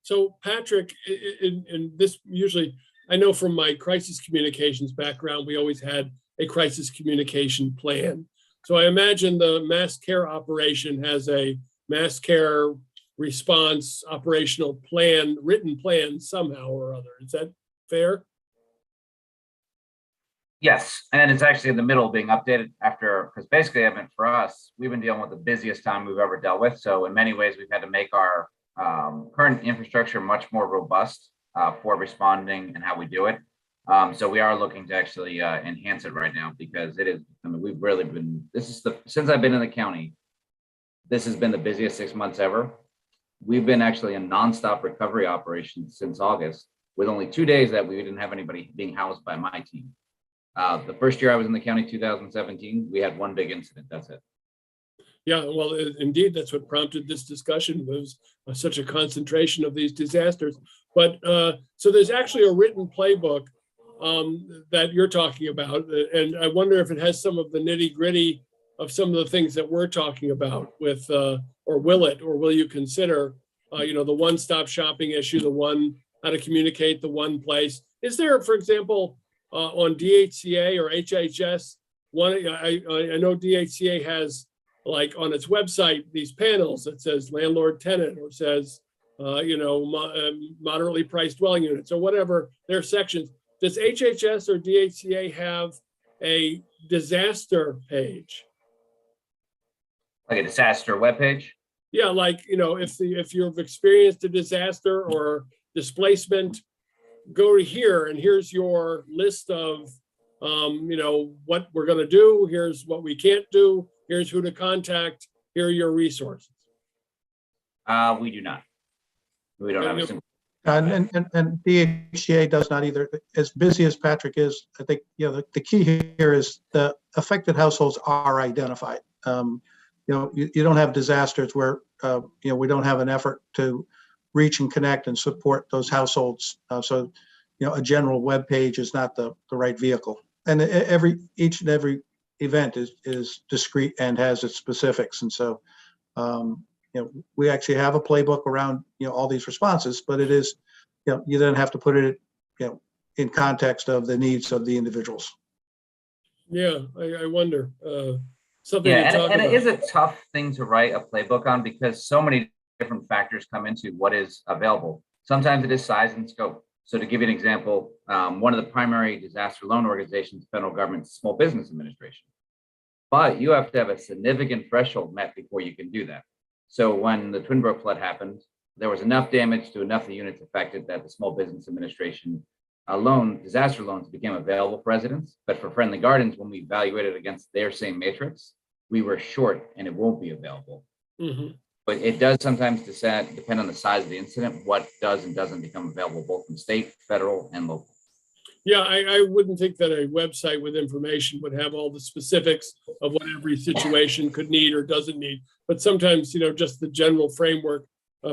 So Patrick, in this usually, I know from my crisis communications background, we always had a crisis communication plan. So I imagine the mass care operation has a mass care response operational plan, written plan somehow or other. Is that fair? Yes, and it's actually in the middle of being updated after, because basically, for us, we've been dealing with the busiest time we've ever dealt with. So in many ways, we've had to make our current infrastructure much more robust for responding and how we do it. So we are looking to actually enhance it right now because it is, we've really been, since I've been in the county, this has been the busiest 6 months ever. We've been actually in nonstop recovery operations since August, with only 2 days that we didn't have anybody being housed by my team. The first year I was in the county, 2017, we had one big incident. That's it. Yeah, well, indeed, that's what prompted this discussion was such a concentration of these disasters. But so there's actually a written playbook that you're talking about. And I wonder if it has some of the nitty gritty of some of the things that we're talking about with, or will you consider, the one-stop shopping issue, the one, how to communicate, the one place. Is there, for example, on DHCA or HHS, I know DHCA has, like, on its website, these panels that says landlord tenant or says, moderately priced dwelling units or whatever their sections. Does HHS or DHCA have a disaster page? Like a disaster webpage? Yeah, like, if you've experienced a disaster or displacement, go to here and here's your list of, what we're going to do. Here's what we can't do. Here's who to contact. Here are your resources. We do not. We don't have a single. And DHCA does not either. As busy as Patrick is, I think, the key here is the affected households are identified. You don't have disasters where, we don't have an effort to reach and connect and support those households. So, a general web page is not the right vehicle. And each and every event is discrete and has its specifics. And so, we actually have a playbook around, all these responses, but it is, you then have to put it, in context of the needs of the individuals. Yeah, I wonder. Something Yeah, to talk and about. it is a tough thing to write a playbook on because so many different factors come into what is available. Sometimes it is size and scope. So to give you an example, one of the primary disaster loan organizations, federal government's Small Business Administration. But you have to have a significant threshold met before you can do that. So when the Twin Brook flood happened, there was enough damage to enough of the units affected that the Small Business Administration disaster loans became available for residents. But for Friendly Gardens, when we evaluated against their same matrix, we were short and it won't be available. Mhm. But it does sometimes depend on the size of the incident, what does and doesn't become available, both from state, federal, and local. Yeah, I wouldn't think that a website with information would have all the specifics of what every situation could need or doesn't need. But sometimes, just the general framework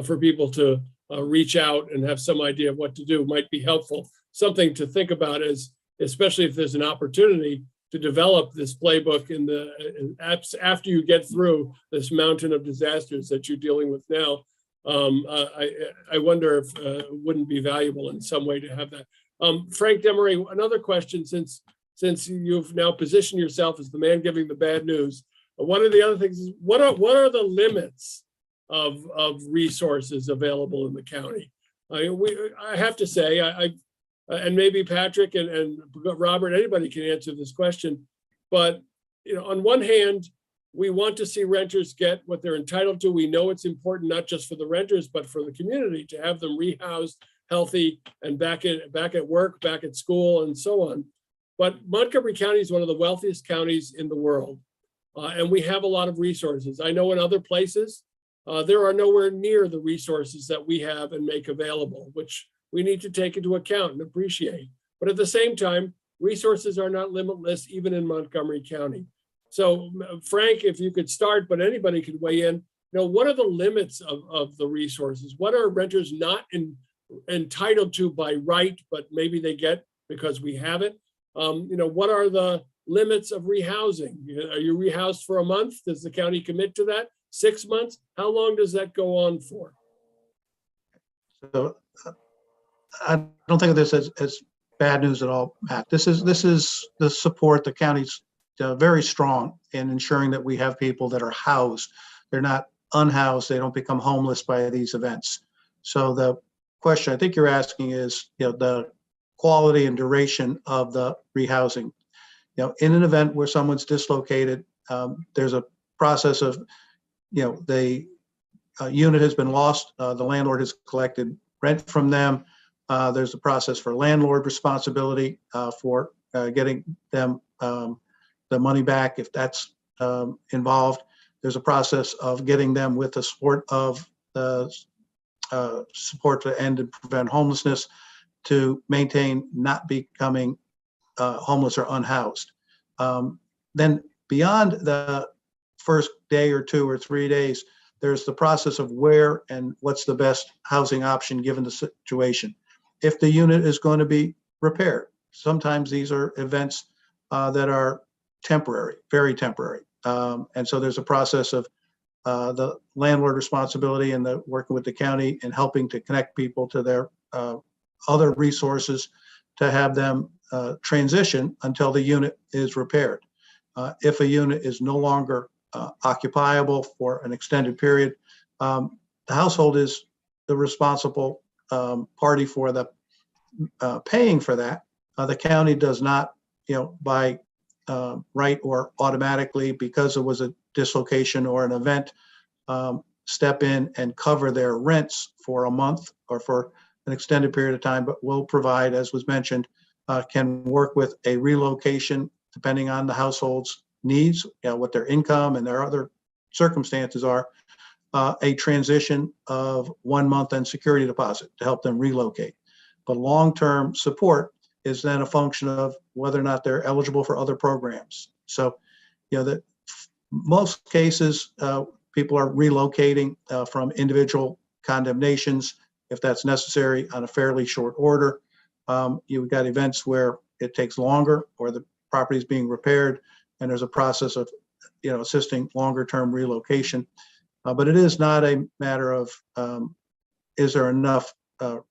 for people to reach out and have some idea of what to do might be helpful. Something to think about is, especially if there's an opportunity to develop this playbook in the apps after you get through this mountain of disasters that you're dealing with now. I wonder if it wouldn't be valuable in some way to have that. Frank Demery, another question, since you've now positioned yourself as the man giving the bad news, one of the other things is what are the limits of resources available in the county? I have to say, and maybe Patrick and Robert, anybody can answer this question, but on one hand, we want to see renters get what they're entitled to. We know it's important not just for the renters, but for the community to have them rehoused, healthy, and back at work, back at school, and so on. But Montgomery County is one of the wealthiest counties in the world, and we have a lot of resources. I know in other places, there are nowhere near the resources that we have and make available, which we need to take into account and appreciate. But at the same time, resources are not limitless, even in Montgomery County. So Frank, if you could start, but anybody could weigh in, what are the limits of the resources? What are renters not entitled to by right, but maybe they get because we have it? What are the limits of rehousing? Are you rehoused for a month? Does the county commit to that? 6 months? How long does that go on for? So I don't think of this as bad news at all, Matt. This is the support. The county's very strong in ensuring that we have people that are housed. They're not unhoused. They don't become homeless by these events. So the question I think you're asking is, the quality and duration of the rehousing. In an event where someone's dislocated, there's a process of, the unit has been lost. The landlord has collected rent from them. There's a process for landlord responsibility for getting them the money back if that's involved. There's a process of getting them with the support of the support to end and prevent homelessness, to maintain not becoming homeless or unhoused. Then beyond the first day or 2 or 3 days, there's the process of where and what's the best housing option given the situation. If the unit is going to be repaired, sometimes these are events that are temporary, very temporary. And so there's a process of the landlord responsibility and the working with the county and helping to connect people to their other resources to have them transition until the unit is repaired. If a unit is no longer occupiable for an extended period, the household is the responsible party for the paying for that. The county does not, by right or automatically, because it was a dislocation or an event, step in and cover their rents for a month or for an extended period of time, but will provide, as was mentioned, can work with a relocation depending on the household's needs, what their income and their other circumstances are, a transition of 1 month and security deposit to help them relocate. But long-term support is then a function of whether or not they're eligible for other programs. So, that most cases, people are relocating from individual condemnations, if that's necessary, on a fairly short order. You've got events where it takes longer or the property is being repaired, and there's a process of, assisting longer-term relocation. But it is not a matter of is there enough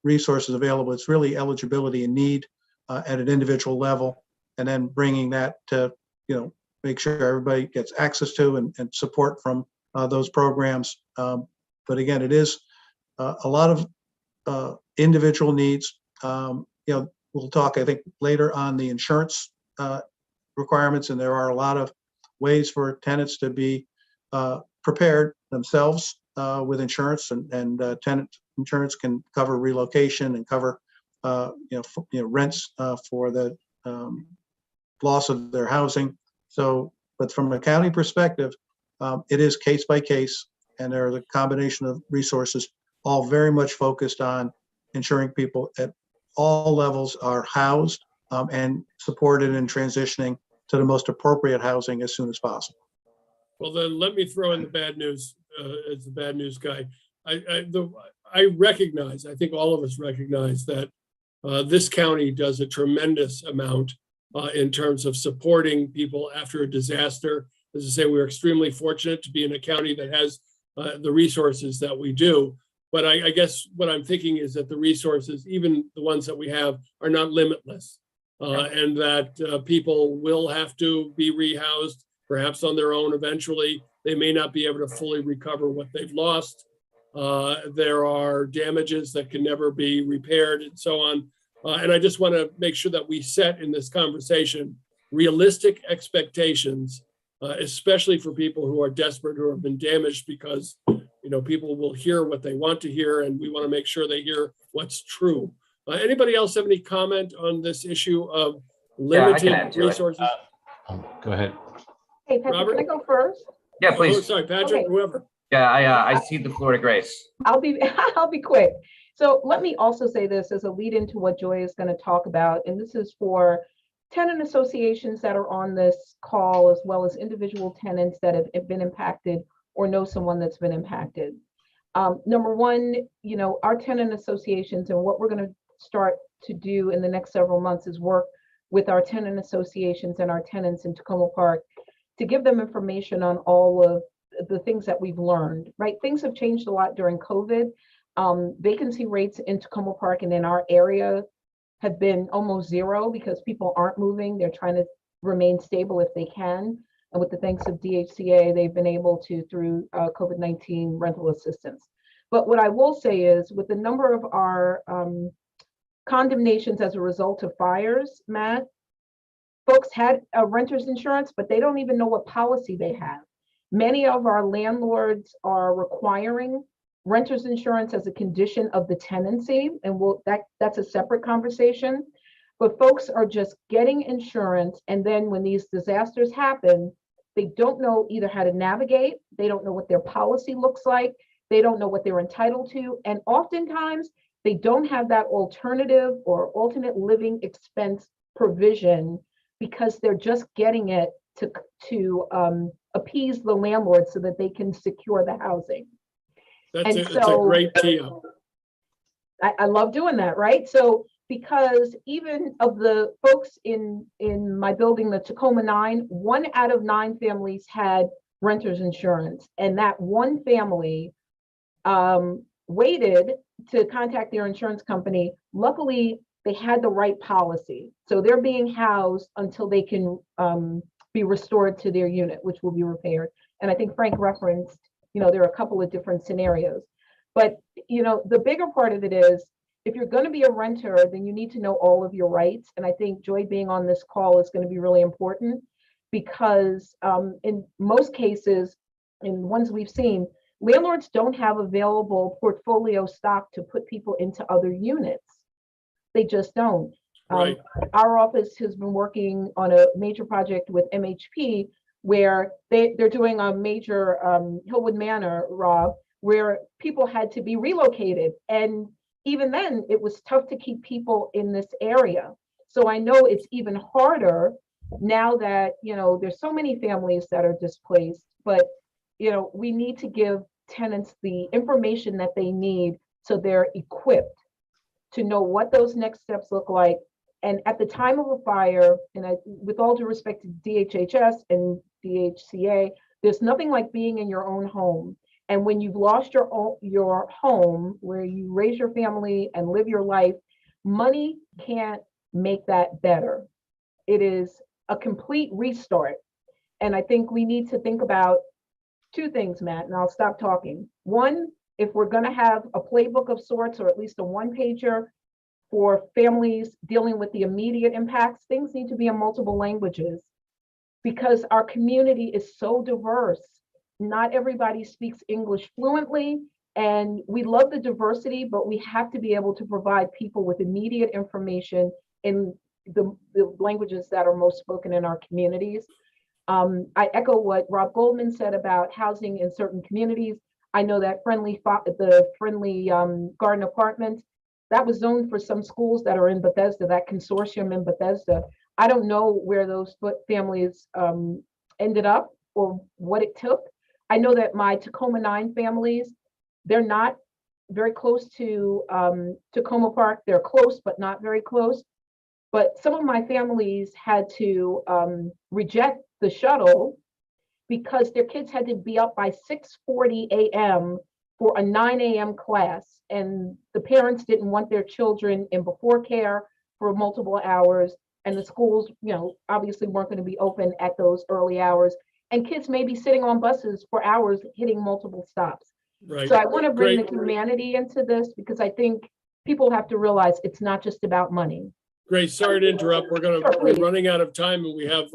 resources available. It's really eligibility and need at an individual level, and then bringing that to, make sure everybody gets access to and support from those programs. But again, it is a lot of individual needs. We'll talk, I think, later on the insurance requirements, and there are a lot of ways for tenants to be prepared themselves with insurance, and tenant insurance can cover relocation and cover rents for the loss of their housing. So, but from a county perspective, it is case by case, and there are a combination of resources, all very much focused on ensuring people at all levels are housed and supported in transitioning to the most appropriate housing as soon as possible. Well, then let me throw in the bad news as the bad news guy. I recognize, I think all of us recognize that this county does a tremendous amount in terms of supporting people after a disaster. As I say, we're extremely fortunate to be in a county that has the resources that we do. But I guess what I'm thinking is that the resources, even the ones that we have, are not limitless, and that people will have to be rehoused, perhaps on their own eventually. They may not be able to fully recover what they've lost. There are damages that can never be repaired and so on. And I just want to make sure that we set in this conversation realistic expectations, especially for people who are desperate, who have been damaged, because people will hear what they want to hear, and we want to make sure they hear what's true. Anybody else have any comment on this issue of limited resources? Go ahead. Hey, Patrick, Robert? can I go first? Yeah, Oh, please. sorry, Patrick, Okay. whoever. Yeah, I cede the floor to Grace. I'll be quick. So let me also say this as a lead into what Joy is going to talk about, and this is for tenant associations that are on this call, as well as individual tenants that have been impacted or know someone that's been impacted. Number one, our tenant associations, and what we're going to start to do in the next several months is work with our tenant associations and our tenants in Tacoma Park to give them information on all of the things that we've learned, right? Things have changed a lot during COVID. Vacancy rates in Tacoma Park and in our area have been almost zero because people aren't moving. They're trying to remain stable if they can. And with the thanks of Dhca, they've been able to, through COVID-19 rental assistance. But what I will say is, with the number of our condemnations as a result of fires, Matt, folks had a renter's insurance, but they don't even know what policy they have. Many of our landlords are requiring renter's insurance as a condition of the tenancy, and that's a separate conversation. But folks are just getting insurance, and then when these disasters happen, they don't know either how to navigate, they don't know what their policy looks like, they don't know what they're entitled to, and oftentimes they don't have that alternative or alternate living expense provision because they're just getting it to appease the landlord so that they can secure the housing. It's a great tee up. I love doing that, right? So because even of the folks in my building, the Tacoma 9, 1 out of 9 families had renter's insurance, and that one family waited to contact their insurance company. Luckily, they had the right policy, so they're being housed until they can be restored to their unit, which will be repaired. And I think Frank referenced, there are a couple of different scenarios, but the bigger part of it is, if you're going to be a renter, then you need to know all of your rights. And I think Joy being on this call is going to be really important, because in most cases, in ones we've seen, landlords don't have available portfolio stock to put people into other units. They just don't. Right. Our office has been working on a major project with MHP where they're doing a major Hillwood Manor, Rob, where people had to be relocated. And even then, it was tough to keep people in this area. So I know it's even harder now that, there's so many families that are displaced, but, we need to give tenants the information that they need so they're equipped to know what those next steps look like. And at the time of a fire, and with all due respect to DHHS and Dhca, there's nothing like being in your own home. And when you've lost your home, where you raise your family and live your life, money can't make that better. It is a complete restart. And I think we need to think about 2 things, Matt, and I'll stop talking. One, if we're going to have a playbook of sorts, or at least a one-pager for families dealing with the immediate impacts, things need to be in multiple languages because our community is so diverse. Not everybody speaks English fluently, and we love the diversity, but we have to be able to provide people with immediate information in the languages that are most spoken in our communities. I echo what Rob Goldman said about housing in certain communities. I know that the Friendly Garden Apartments, that was zoned for some schools that are in Bethesda, that consortium in Bethesda. I don't know where those families ended up or what it took. I know that my Tacoma 9 families, they're not very close to Tacoma Park. They're close, but not very close. But some of my families had to reject the shuttle because their kids had to be up by 6:40 a.m. for a 9 a.m. class. And the parents didn't want their children in before care for multiple hours. And the schools, obviously weren't going to be open at those early hours. And kids may be sitting on buses for hours hitting multiple stops. Right. So I want to bring Great. the humanity into this because I think people have to realize it's not just about money. Great. Sorry to interrupt. We're please. running out of time, and we have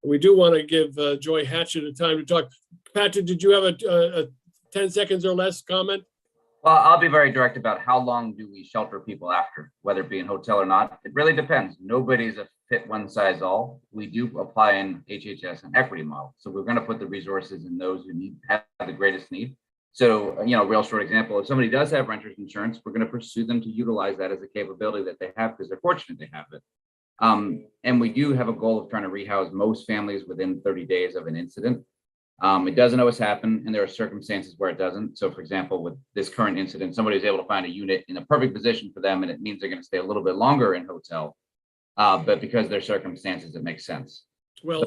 we do want to give Joy Hatchett a time to talk. Patrick, did you have a 10 seconds or less comment? Well, I'll be very direct about how long do we shelter people after, whether it be in hotel or not. It really depends. Nobody's a fit one size all. We do apply in HHS an equity model. So we're going to put the resources in those who have the greatest need. So, real short example, if somebody does have renter's insurance, we're going to pursue them to utilize that as a capability that they have because they're fortunate they have it. And we do have a goal of trying to rehouse most families within 30 days of an incident. It doesn't always happen, and there are circumstances where it doesn't. So, for example, with this current incident, somebody's able to find a unit in a perfect position for them, and it means they're going to stay a little bit longer in hotel. But because their circumstances, it makes sense. Well,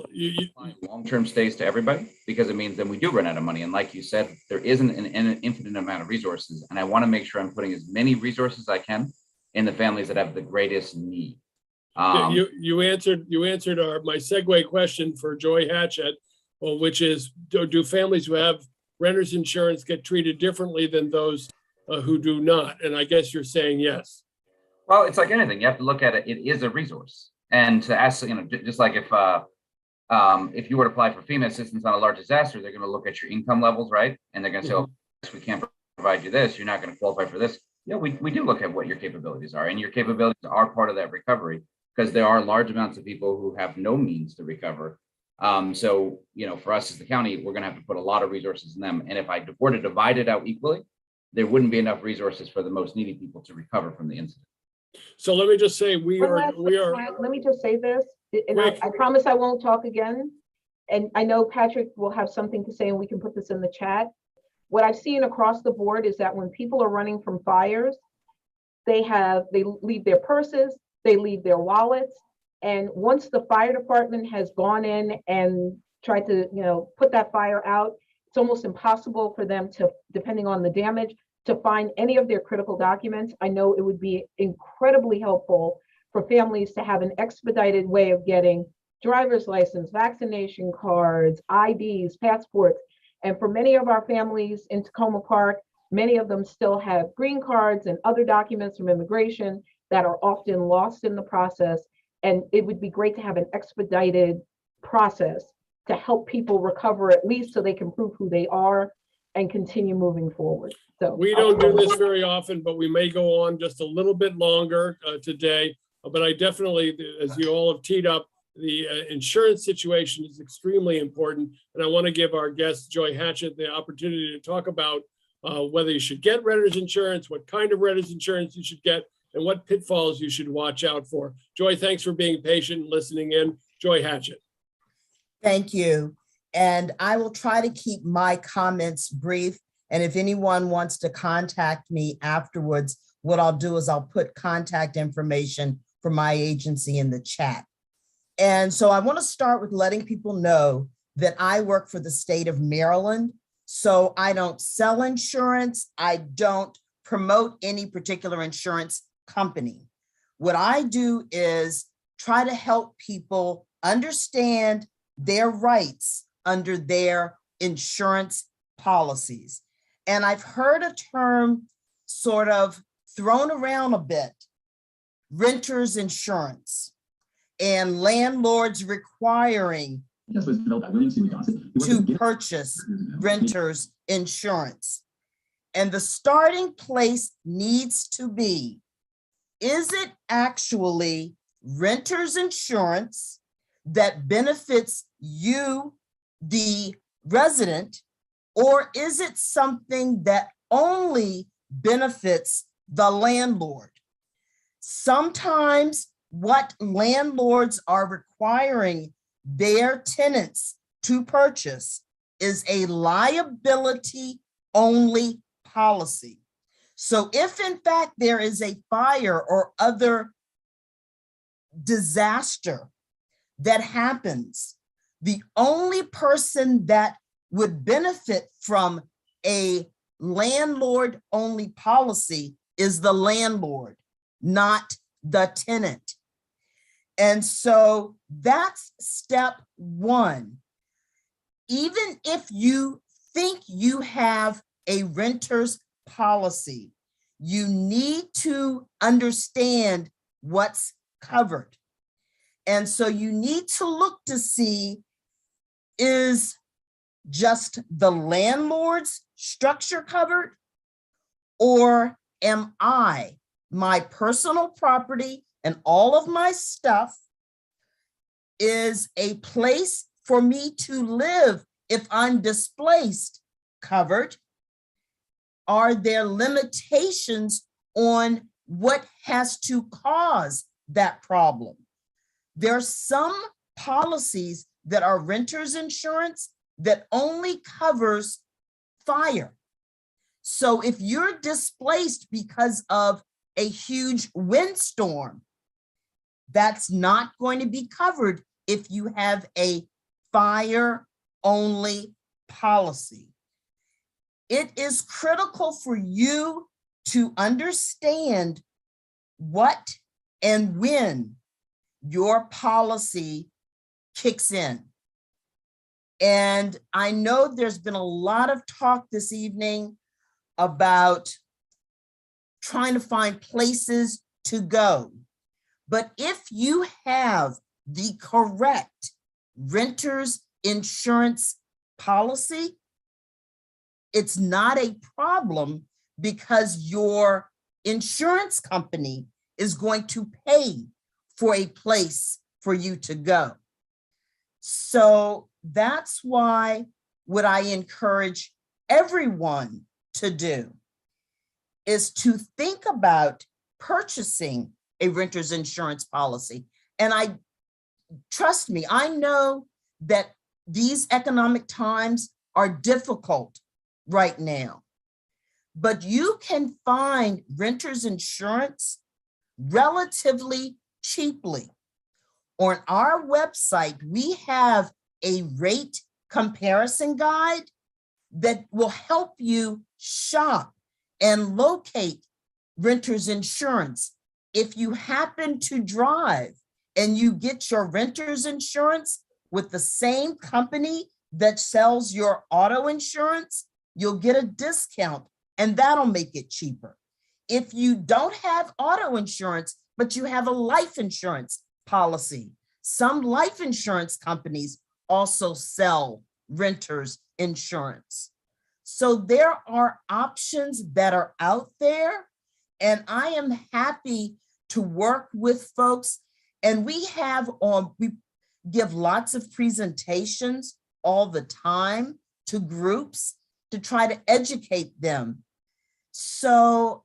Long-term stays to everybody, because it means then we do run out of money. And like you said, there isn't an infinite amount of resources. And I want to make sure I'm putting as many resources as I can in the families that have the greatest need. you answered my segue question for Joy Hatchett, which is, do families who have renter's insurance get treated differently than those who do not? And I guess you're saying yes. Well, it's like anything. You have to look at it. It is a resource. And to ask, just like if you were to apply for FEMA assistance on a large disaster, they're going to look at your income levels, right? And they're going to say, oh, we can't provide you this. You're not going to qualify for this. Yeah, we do look at what your capabilities are, and your capabilities are part of that recovery because there are large amounts of people who have no means to recover. So, for us as the county, we're going to have to put a lot of resources in them. And if I were to divide it out equally, there wouldn't be enough resources for the most needy people to recover from the incident. So let me just say, Let me just say this, and I promise I won't talk again. And I know Patrick will have something to say, and we can put this in the chat. What I've seen across the board is that when people are running from fires, they leave their purses, they leave their wallets. And once the fire department has gone in and tried to, put that fire out, it's almost impossible for them to, depending on the damage, to find any of their critical documents. I know it would be incredibly helpful for families to have an expedited way of getting driver's license, vaccination cards, IDs, passports. And for many of our families in Tacoma Park, many of them still have green cards and other documents from immigration that are often lost in the process. And it would be great to have an expedited process to help people recover, at least so they can prove who they are and continue moving forward. So we don't do this very often, but we may go on just a little bit longer today. But I definitely, as you all have teed up, the insurance situation is extremely important. And I want to give our guest, Joy Hatchett, the opportunity to talk about whether you should get renter's insurance, what kind of renter's insurance you should get, and what pitfalls you should watch out for. Joy, thanks for being patient and listening in. Joy Hatchett. Thank you. And I will try to keep my comments brief. And if anyone wants to contact me afterwards, what I'll do is I'll put contact information for my agency in the chat. And so I want to start with letting people know that I work for the state of Maryland. So I don't sell insurance. I don't promote any particular insurance company. What I do is try to help people understand their rights under their insurance policies. And I've heard a term sort of thrown around a bit, renter's insurance, and landlords requiring to purchase renter's insurance. And the starting place needs to be, is it actually renter's insurance that benefits you, the resident, or is it something that only benefits the landlord? Sometimes what landlords are requiring their tenants to purchase is a liability only policy. So if in fact there is a fire or other disaster that happens, the only person that would benefit from a landlord only policy is the landlord, not the tenant. And so that's step one. Even if you think you have a renter's policy, you need to understand what's covered. And so you need to look to see, is just the landlord's structure covered? Or am I, my personal property and all of my stuff, is a place for me to live if I'm displaced covered? Are there limitations on what has to cause that problem? There are some policies that are renter's insurance that only covers fire. So if you're displaced because of a huge windstorm, that's not going to be covered if you have a fire only policy. It is critical for you to understand what and when your policy kicks in. And I know there's been a lot of talk this evening about trying to find places to go. But if you have the correct renter's insurance policy, it's not a problem because your insurance company is going to pay for a place for you to go. So that's why what I encourage everyone to do is to think about purchasing a renter's insurance policy. And trust me, I know that these economic times are difficult right now, but you can find renter's insurance relatively cheaply. On our website, we have a rate comparison guide that will help you shop and locate renter's insurance. If you happen to drive and you get your renter's insurance with the same company that sells your auto insurance, you'll get a discount and that'll make it cheaper. If you don't have auto insurance, but you have a life insurance policy, some life insurance companies also sell renter's insurance. So there are options that are out there, and I am happy to work with folks. And we give lots of presentations all the time to groups to try to educate them. So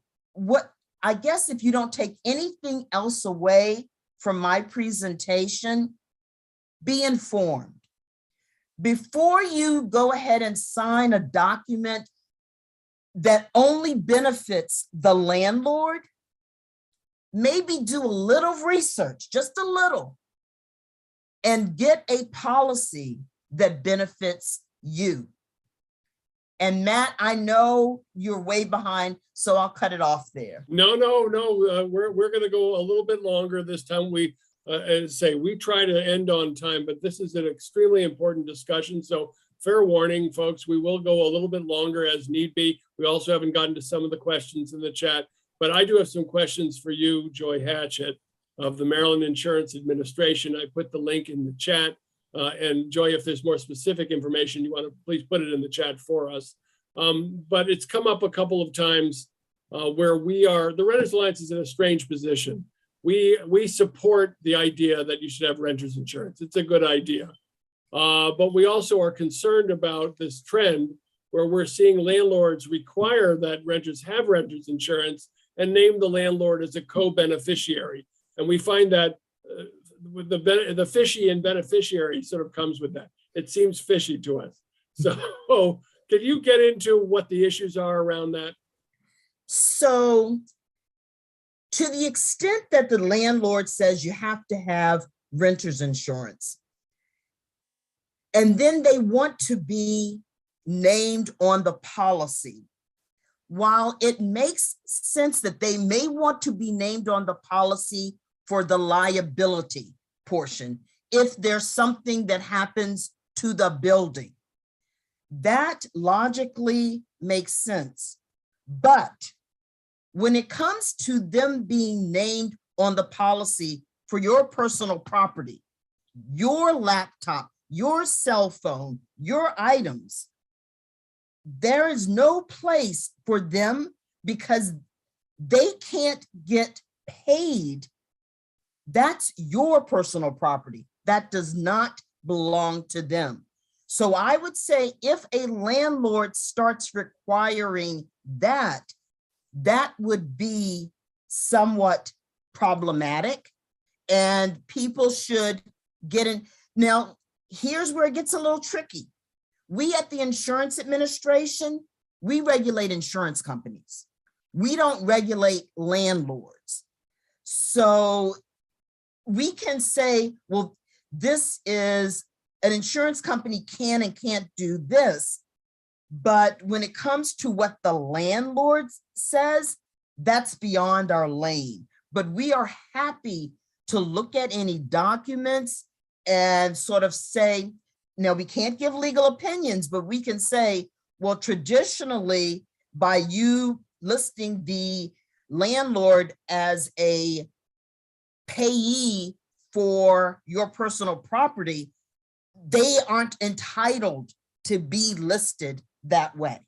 I guess if you don't take anything else away from my presentation, be informed. Before you go ahead and sign a document that only benefits the landlord, maybe do a little research, just a little, and get a policy that benefits you. And Matt, I know you're way behind, so I'll cut it off there. No, we're going to go a little bit longer this time. We and say, we try to end on time, but this is an extremely important discussion. So fair warning, folks, we will go a little bit longer as need be. We also haven't gotten to some of the questions in the chat, but I do have some questions for you, Joy Hatchett of the Maryland Insurance Administration. I put the link in the chat. And Joy, if there's more specific information you want to, please put it in the chat for us. But it's come up a couple of times where the Renters Alliance is in a strange position. We support the idea that you should have renters insurance. It's a good idea. But we also are concerned about this trend where we're seeing landlords require that renters have renters insurance and name the landlord as a co-beneficiary. And we find that with the fishy and beneficiary sort of comes with that. It seems fishy to us. So can you get into what the issues are around that? So to the extent that the landlord says you have to have renter's insurance, and then they want to be named on the policy, while it makes sense that they may want to be named on the policy for the liability portion, if there's something that happens to the building, that logically makes sense. But when it comes to them being named on the policy for your personal property, your laptop, your cell phone, your items, there is no place for them because they can't get paid. That's your personal property. That does not belong to them. So I would say if a landlord starts requiring that, that would be somewhat problematic and people should get in. Now, here's where it gets a little tricky. We at the Insurance Administration, we regulate insurance companies. We don't regulate landlords. So we can say, well, this is an insurance company can and can't do this. But when it comes to what the landlord says, that's beyond our lane. But we are happy to look at any documents and sort of say, now we can't give legal opinions, but we can say, well, traditionally, by you listing the landlord as a payee for your personal property, they aren't entitled to be listed that way.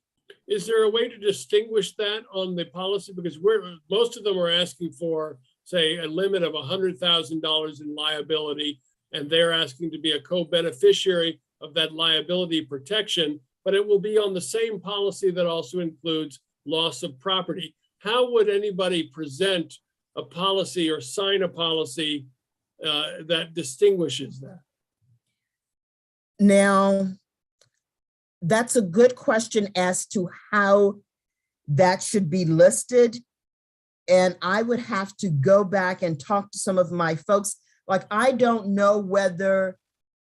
Is there a way to distinguish that on the policy? Because most of them are asking for, say, a limit of $100,000 in liability, and they're asking to be a co-beneficiary of that liability protection, but it will be on the same policy that also includes loss of property. How would anybody present a policy or sign a policy that distinguishes that? Now, that's a good question as to how that should be listed. And I would have to go back and talk to some of my folks. Like, I don't know whether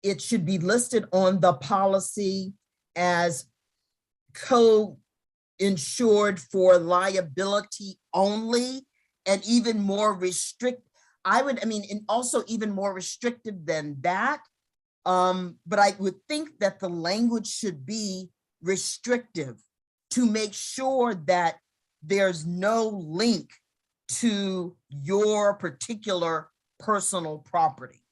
it should be listed on the policy as co-insured for liability only, and even more and also even more restrictive than that. But I would think that the language should be restrictive to make sure that there's no link to your particular personal property.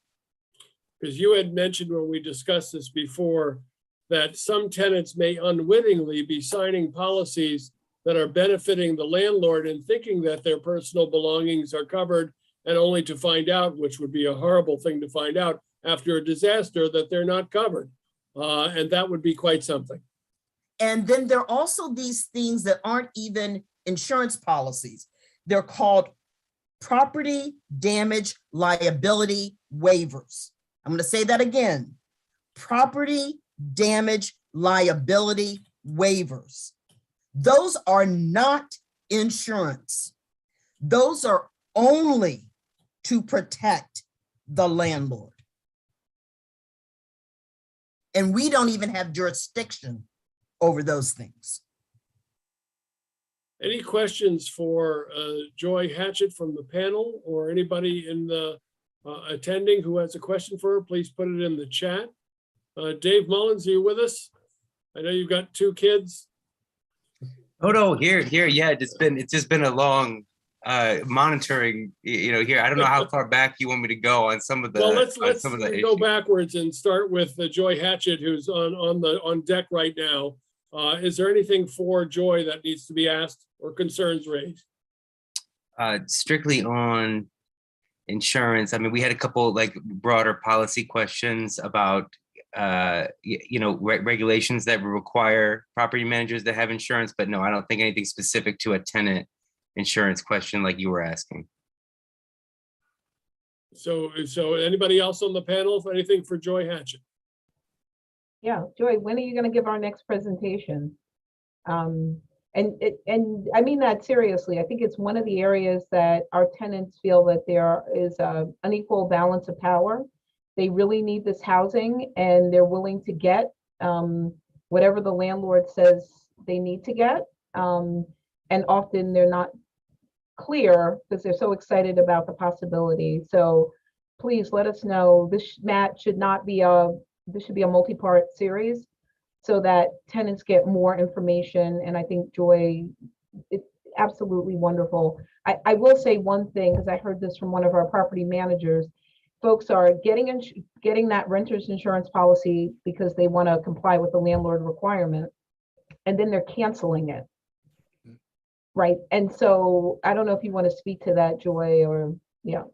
Because you had mentioned when we discussed this before, that some tenants may unwittingly be signing policies that are benefiting the landlord and thinking that their personal belongings are covered, and only to find out, which would be a horrible thing to find out after a disaster, that they're not covered. And that would be quite something. And then there are also these things that aren't even insurance policies. They're called property damage liability waivers. I'm going to say that again. Property damage liability waivers. Those are not insurance. Those are only to protect the landlord. And we don't even have jurisdiction over those things. Any questions for Joy Hatchett from the panel or anybody in the attending who has a question for her, please put it in the chat. Dave Mullins, are you with us? I know you've got 2 kids. Oh no, here. Yeah, it's just been a long monitoring. Here. I don't know how far back you want me to go on some of the. Well, let's some of the go issues. backwards and start with Joy Hatchett, who's on deck right now. Is there anything for Joy that needs to be asked or concerns raised? Strictly on insurance. I mean, we had a couple like broader policy questions about regulations that would require property managers to have insurance, but no, I don't think anything specific to a tenant insurance question like you were asking. So anybody else on the panel, anything for Joy Hatchett? Yeah, Joy, when are you going to give our next presentation? And I mean that seriously. I think it's one of the areas that our tenants feel that there is an unequal balance of power. They really need this housing and they're willing to get whatever the landlord says they need to get. And often they're not clear because they're so excited about the possibility. So please let us know. This, Matt, should not be this should be a multi-part series so that tenants get more information. And I think Joy, it's absolutely wonderful. I will say one thing, because I heard this from one of our property managers. Folks are getting that renter's insurance policy because they want to comply with the landlord requirement, and then they're canceling it. Right. And so I don't know if you want to speak to that, Joy, or yeah.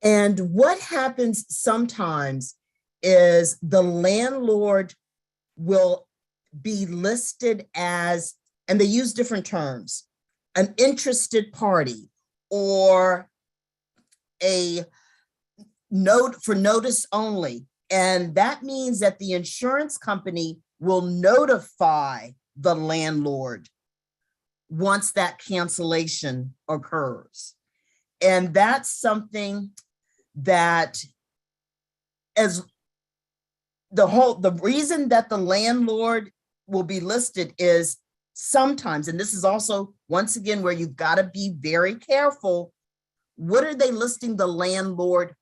And what happens sometimes is the landlord will be listed as, and they use different terms, an interested party or a note for notice only. And that means that the insurance company will notify the landlord once that cancellation occurs. And that's something that as the reason that the landlord will be listed is sometimes, and this is also, once again, where you've got to be very careful. What are they listing the landlord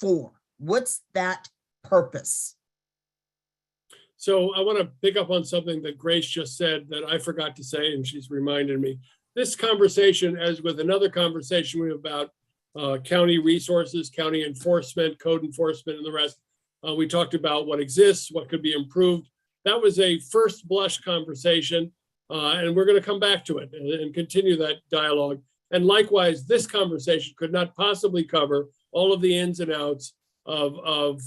for? What's that purpose? So I want to pick up on something that Grace just said that I forgot to say, and she's reminded me. This conversation, as with another conversation we have about county resources, county enforcement, code enforcement, and the rest, we talked about what exists, what could be improved. That was a first blush conversation, and we're going to come back to it and continue that dialogue. And likewise, this conversation could not possibly cover all of the ins and outs of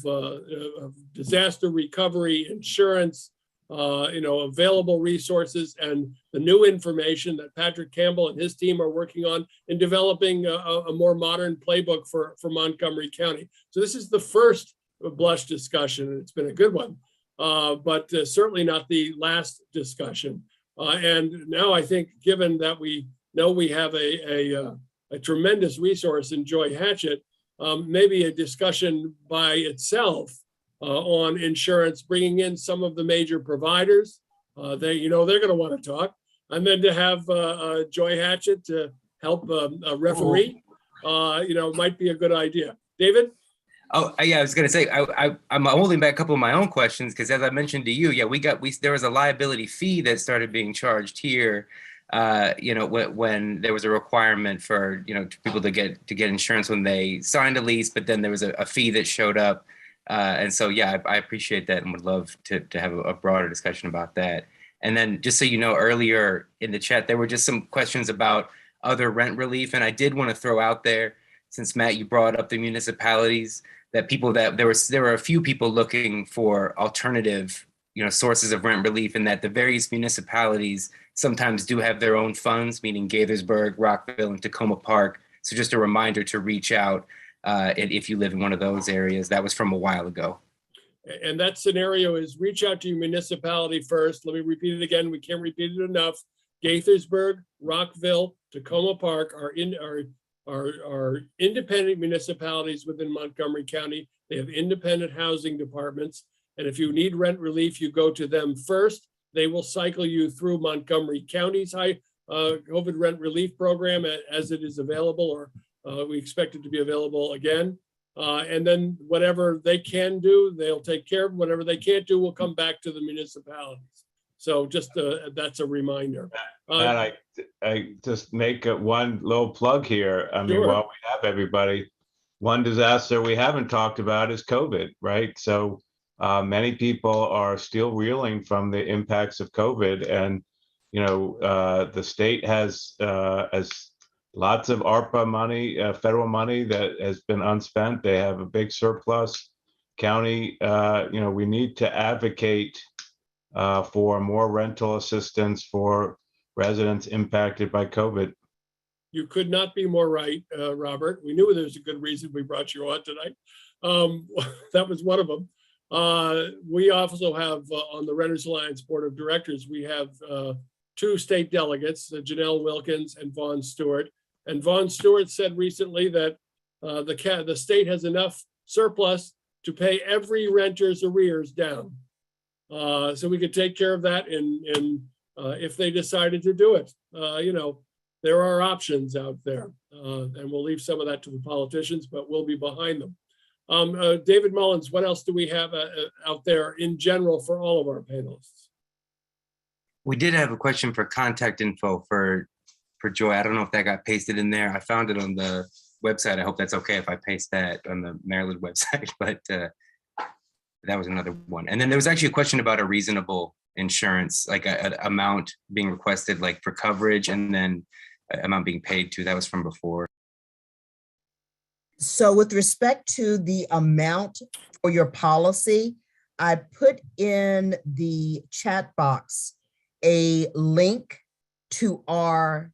disaster recovery, insurance, available resources, and the new information that Patrick Campbell and his team are working on in developing a more modern playbook for Montgomery County. So this is the first blush discussion, and it's been a good one, but certainly not the last discussion. And now I think, given that we know we have a tremendous resource in Joy Hatchett, maybe a discussion by itself on insurance, bringing in some of the major providers. They're going to want to talk, and then to have Joy Hatchett to help a referee, might be a good idea. David? Oh, yeah, I was going to say, I'm holding back a couple of my own questions because, as I mentioned to you, there was a liability fee that started being charged here. When there was a requirement for people to get insurance when they signed a lease, but then there was a fee that showed up, and so yeah, I appreciate that and would love to have a broader discussion about that. And then, just so you know, earlier in the chat there were just some questions about other rent relief, and I did want to throw out there, since Matt, you brought up the municipalities, that there were a few people looking for alternative sources of rent relief, and that the various municipalities sometimes do have their own funds, meaning Gaithersburg, Rockville, and Tacoma Park. So just a reminder to reach out if you live in one of those areas. That was from a while ago. And that scenario is reach out to your municipality first. Let me repeat it again. We can't repeat it enough. Gaithersburg, Rockville, Tacoma Park are independent municipalities within Montgomery County. They have independent housing departments. And if you need rent relief, you go to them first. They will cycle you through Montgomery County's high COVID rent relief program as it is available, or we expect it to be available again. And then whatever they can do, they'll take care of. Whatever they can't do will come back to the municipalities. So just that's a reminder. And I just make one little plug here. I mean, Sure. while we have everybody, one disaster we haven't talked about is COVID, right? So many people are still reeling from the impacts of COVID, and the state has lots of ARPA money, federal money that has been unspent. They have a big surplus. County, we need to advocate for more rental assistance for residents impacted by COVID. You could not be more right, Robert. We knew there was a good reason we brought you on tonight. That was one of them. We also have on the Renters Alliance Board of Directors, we have two state delegates, Janelle Wilkins and Vaughn Stewart. And Vaughn Stewart said recently that the state has enough surplus to pay every renter's arrears down. So we could take care of that if they decided to do it. There are options out there, and we'll leave some of that to the politicians, but we'll be behind them. David Mullins, what else do we have out there in general for all of our panelists? We did have a question for contact info for Joy. I don't know if that got pasted in there. I found it on the website. I hope that's okay if I paste that on the Maryland website, but that was another one. And then there was actually a question about a reasonable insurance, like an amount being requested, like for coverage, and then amount being paid to. That was from before. So with respect to the amount for your policy, I put in the chat box a link to our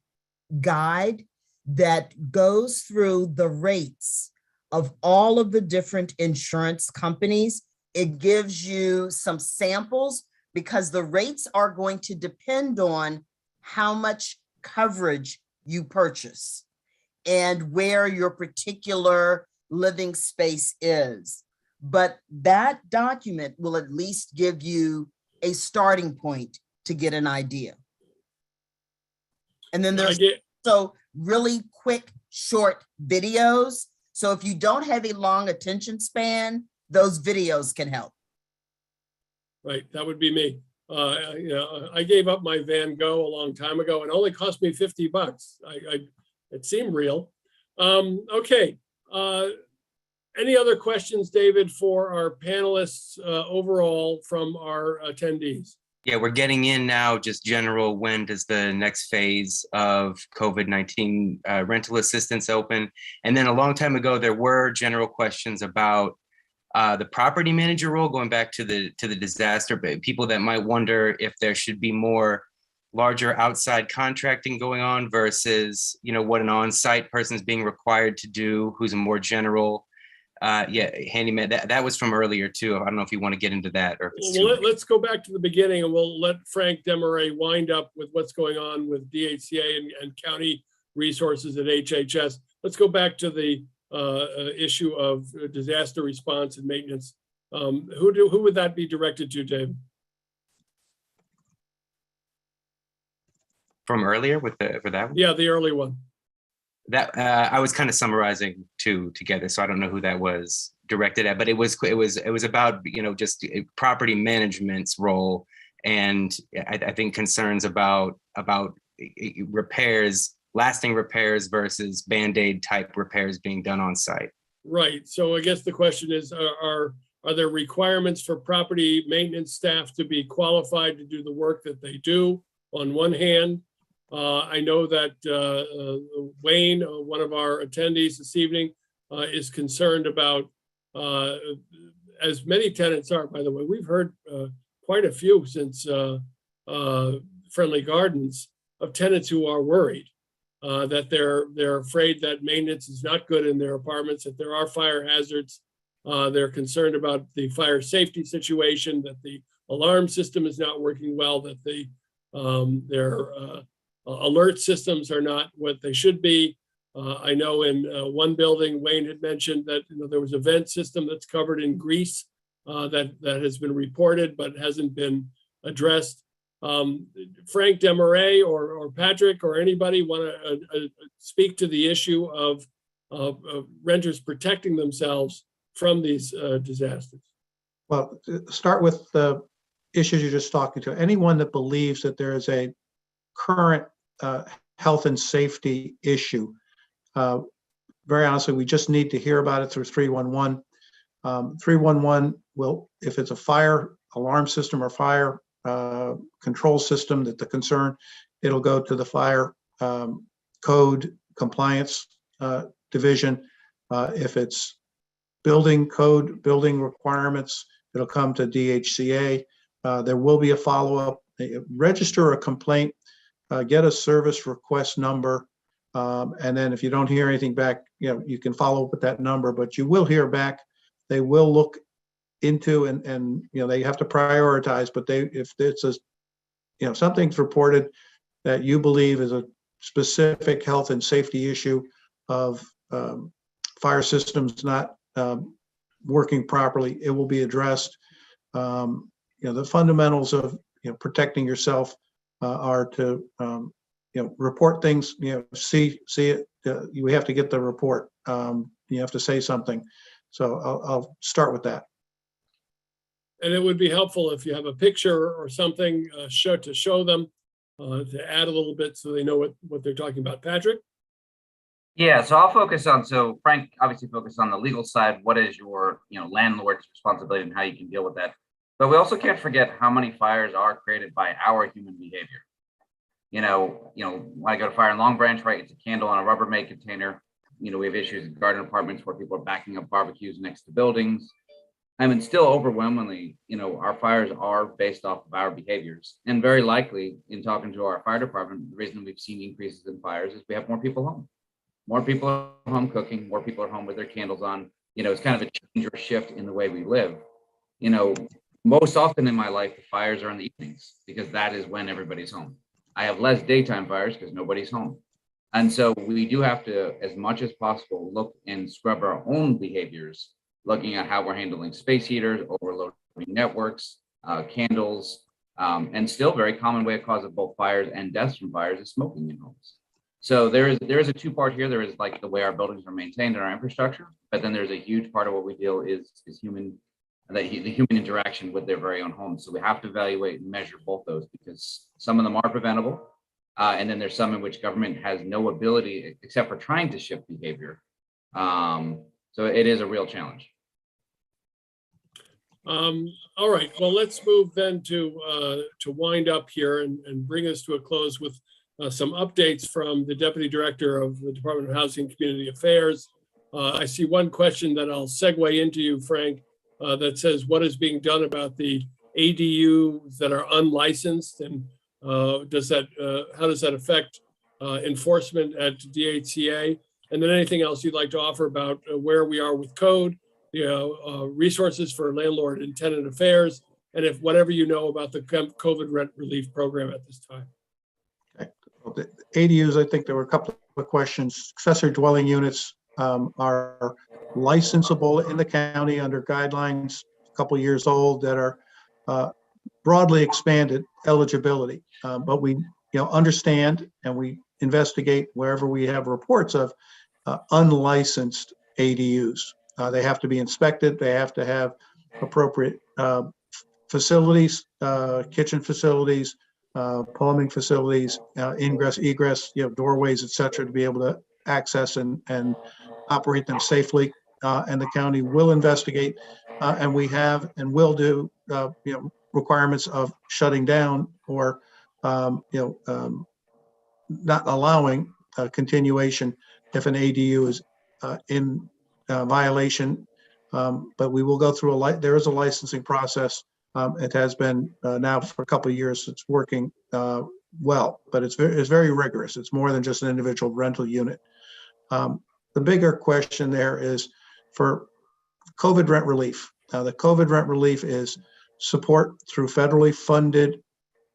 guide that goes through the rates of all of the different insurance companies. It gives you some samples because the rates are going to depend on how much coverage you purchase and where your particular living space is. But that document will at least give you a starting point to get an idea. And then there's also really quick, short videos. So if you don't have a long attention span, those videos can help. Right, that would be me. I gave up my Van Gogh a long time ago and it only cost me $50. It seemed real. Okay. Any other questions, David, for our panelists overall from our attendees? Yeah, we're getting in now, just general, when does the next phase of COVID-19 rental assistance open? And then a long time ago, there were general questions about the property manager role, going back to the disaster, but people that might wonder if there should be more larger outside contracting going on versus, what an on-site person is being required to do, who's a more general, handyman. That was from earlier too. I don't know if you want to get into that or if it's well, let's go back to the beginning and we'll let Frank Desmarais wind up with what's going on with Dhca and county resources at HHS. Let's go back to the issue of disaster response and maintenance. Who would that be directed to, Dave? from earlier with for that one? Yeah, the early one. That I was kind of summarizing two together, so I don't know who that was directed at, but it was about just property management's role, and I think concerns about repairs, lasting repairs versus Band-Aid type repairs being done on site. Right. So I guess the question is, are there requirements for property maintenance staff to be qualified to do the work that they do? On one hand, I know that Wayne, one of our attendees this evening, is concerned about, as many tenants are, by the way, we've heard quite a few since Friendly Gardens of tenants who are worried that they're afraid that maintenance is not good in their apartments, that there are fire hazards. They're concerned about the fire safety situation, that the alarm system is not working well, that their alert systems are not what they should be. I know in one building, Wayne had mentioned that there was a vent system that's covered in grease that has been reported but hasn't been addressed. Frank Desmarais or Patrick or anybody want to speak to the issue of renters protecting themselves from these disasters? Well, start with the issues you're just talking to. Anyone that believes that there is a current health and safety issue, very honestly, we just need to hear about it through 311. 311 will, if it's a fire alarm system or fire control system that the concern, it'll go to the fire code compliance division. If it's building code, building requirements, it'll come to Dhca. There will be a follow-up. Register a complaint, get a service request number, and then if you don't hear anything back, you can follow up with that number, but you will hear back. They will look into and they have to prioritize, but if it's something's reported that you believe is a specific health and safety issue of fire systems not working properly, it will be addressed. The fundamentals of protecting yourself are to report things, see it. You have to get the report. You have to say something. So I'll start with that. And it would be helpful if you have a picture or something to show them, to add a little bit so they know what they're talking about. Patrick? Yeah, so I'll focus on, so Frank obviously focused on the legal side. What is your landlord's responsibility and how you can deal with that? But we also can't forget how many fires are created by our human behavior. When I go to fire in Long Branch, right, it's a candle on a Rubbermaid container. We have issues in garden apartments where people are backing up barbecues next to buildings. I mean, still overwhelmingly, our fires are based off of our behaviors. And very likely, in talking to our fire department, the reason we've seen increases in fires is we have more people home. More people are home cooking, more people are home with their candles on. It's kind of a change or shift in the way we live. Most often in my life, the fires are in the evenings because that is when everybody's home. I have less daytime fires because nobody's home. And so we do have to, as much as possible, look and scrub our own behaviors, looking at how we're handling space heaters, overloading networks, candles, and still very common way of cause of both fires and deaths from fires is smoking in homes. So there is a two-part here. There is like the way our buildings are maintained and our infrastructure, but then there's a huge part of what we deal is human, the human interaction with their very own homes. So we have to evaluate and measure both those because some of them are preventable. And then there's some in which government has no ability except for trying to shift behavior. So it is a real challenge. All right, well, let's move then to wind up here and bring us to a close with some updates from the Deputy Director of the Department of Housing and Community Affairs. I see one question that I'll segue into you, Frank, that says, what is being done about the ADUs that are unlicensed, and how does that affect enforcement at Dhca? And then anything else you'd like to offer about where we are with code, resources for landlord and tenant affairs, and if whatever you know about the COVID rent relief program at this time. Okay. Well, the ADUs, I think there were a couple of questions. Accessory dwelling units are licensable in the county under guidelines a couple of years old that are broadly expanded eligibility, but we understand and we investigate wherever we have reports of unlicensed ADUs. They have to be inspected. They have to have appropriate facilities, kitchen facilities, plumbing facilities, ingress, egress, doorways, et cetera, to be able to access and operate them safely. And the county will investigate, and we have and will do, requirements of shutting down or, not allowing continuation if an ADU is in violation. But we will go through there is a licensing process. It has been now for a couple of years. It's working well, but it's very rigorous. It's more than just an individual rental unit. The bigger question there is for COVID rent relief. The COVID rent relief is support through federally funded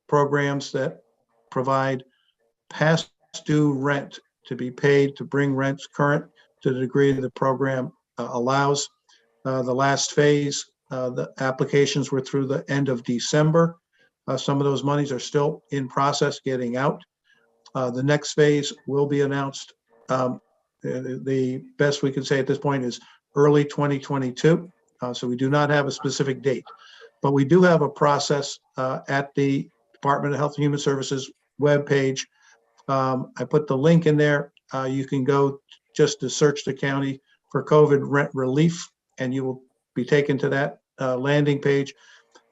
programs that provide past due rent to be paid to bring rents current to the degree the program allows. The last phase, the applications were through the end of December. Some of those monies are still in process getting out. The next phase will be announced The best we can say at this point is early 2022. So we do not have a specific date, but we do have a process at the Department of Health and Human Services webpage. I put the link in there. You can go just to search the county for COVID rent relief, and you will be taken to that landing page.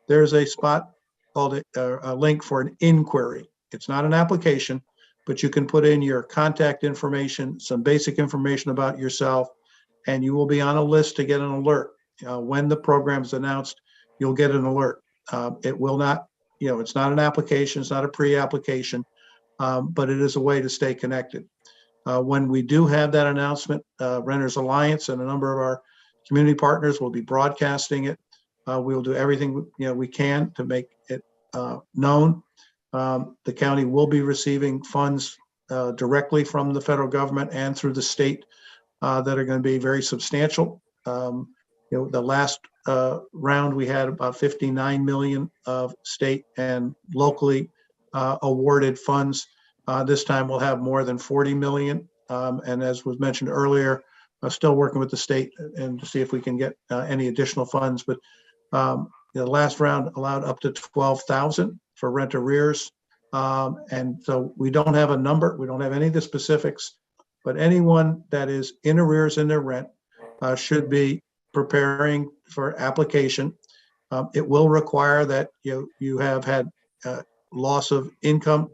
There's a spot called a link for an inquiry. It's not an application, but you can put in your contact information, some basic information about yourself, and you will be on a list to get an alert. When the program is announced, you'll get an alert. It will not, it's not an application, it's not a pre-application, but it is a way to stay connected. When we do have that announcement, Renters Alliance and a number of our community partners will be broadcasting it. We'll do everything we can to make it known. The county will be receiving funds directly from the federal government and through the state that are going to be very substantial. The last round we had about 59 million of state and locally awarded funds. This time we'll have more than 40 million. And as was mentioned earlier, still working with the state and to see if we can get any additional funds. But the last round allowed up to 12,000 for rent arrears. And so we don't have a number. We don't have any of the specifics, but anyone that is in arrears in their rent should be preparing for application. It will require that you have had loss of income,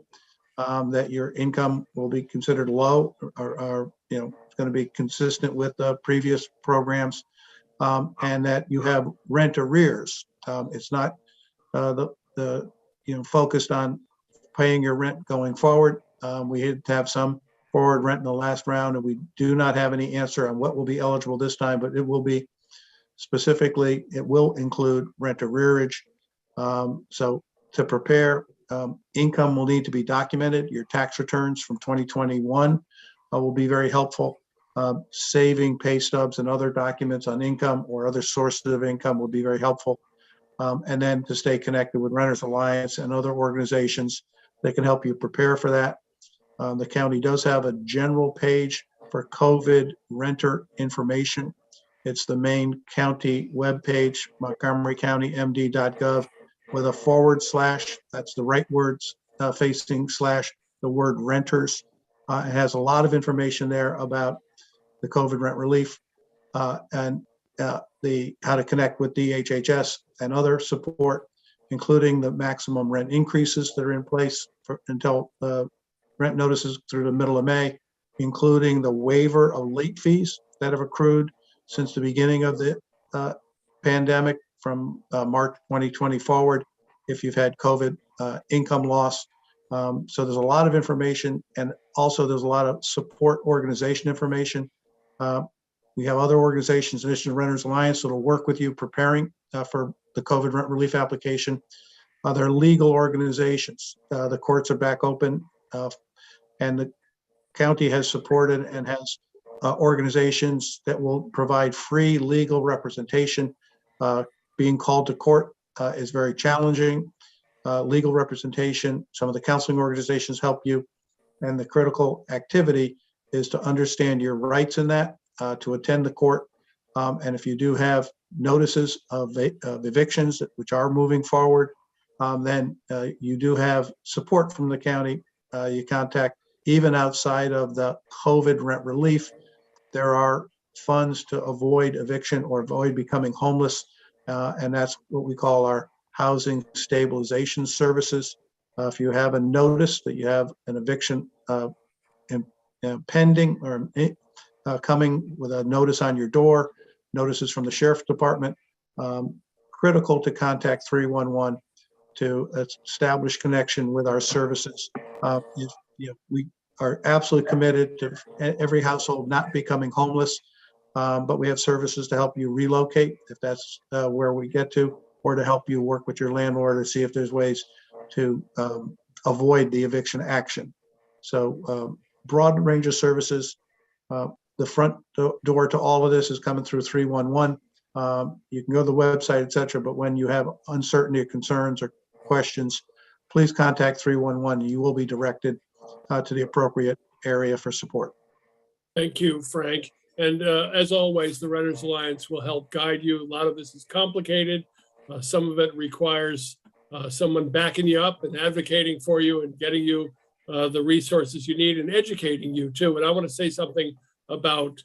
that your income will be considered low or it's going to be consistent with the previous programs, and that you have rent arrears. It's not focused on paying your rent going forward. We had to have some forward rent in the last round, and we do not have any answer on what will be eligible this time, but it will be specifically, it will include rent arrearage. So to prepare, income will need to be documented. Your tax returns from 2021 will be very helpful. Saving pay stubs and other documents on income or other sources of income will be very helpful. And then to stay connected with Renters Alliance and other organizations that can help you prepare for that. The county does have a general page for COVID renter information. It's the main county webpage, montgomerycountymd.gov, with a /, that's the right words facing / the word renters. It has a lot of information there about the COVID rent relief and how to connect with DHHS and other support, including the maximum rent increases that are in place until rent notices through the middle of May, including the waiver of late fees that have accrued since the beginning of the pandemic from March 2020 forward, if you've had COVID income loss. So there's a lot of information, and also there's a lot of support organization information. We have other organizations, in addition to Renters Alliance, that will work with you preparing for the COVID rent relief application. There are legal organizations. The courts are back open, and the county has supported and has organizations that will provide free legal representation. Being called to court is very challenging. Legal representation, some of the counseling organizations help you, and the critical activity is to understand your rights in that, to attend the court. And if you do have notices of evictions, which are moving forward, then you do have support from the county. You contact, even outside of the COVID rent relief, there are funds to avoid eviction or avoid becoming homeless. And that's what we call our housing stabilization services. If you have a notice that you have an eviction pending or coming with a notice on your door, notices from the sheriff's department, critical to contact 311 to establish connection with our services. We are absolutely committed to every household not becoming homeless, but we have services to help you relocate if that's where we get to, or to help you work with your landlord or see if there's ways to avoid the eviction action. So broad range of services. The front door to all of this is coming through 311. You can go to the website, etc. But when you have uncertainty or concerns or questions, please contact 311. You will be directed to the appropriate area for support. Thank you, Frank. And as always, the Renters Alliance will help guide you. A lot of this is complicated. Some of it requires someone backing you up and advocating for you and getting you the resources you need and educating you too. And I want to say something about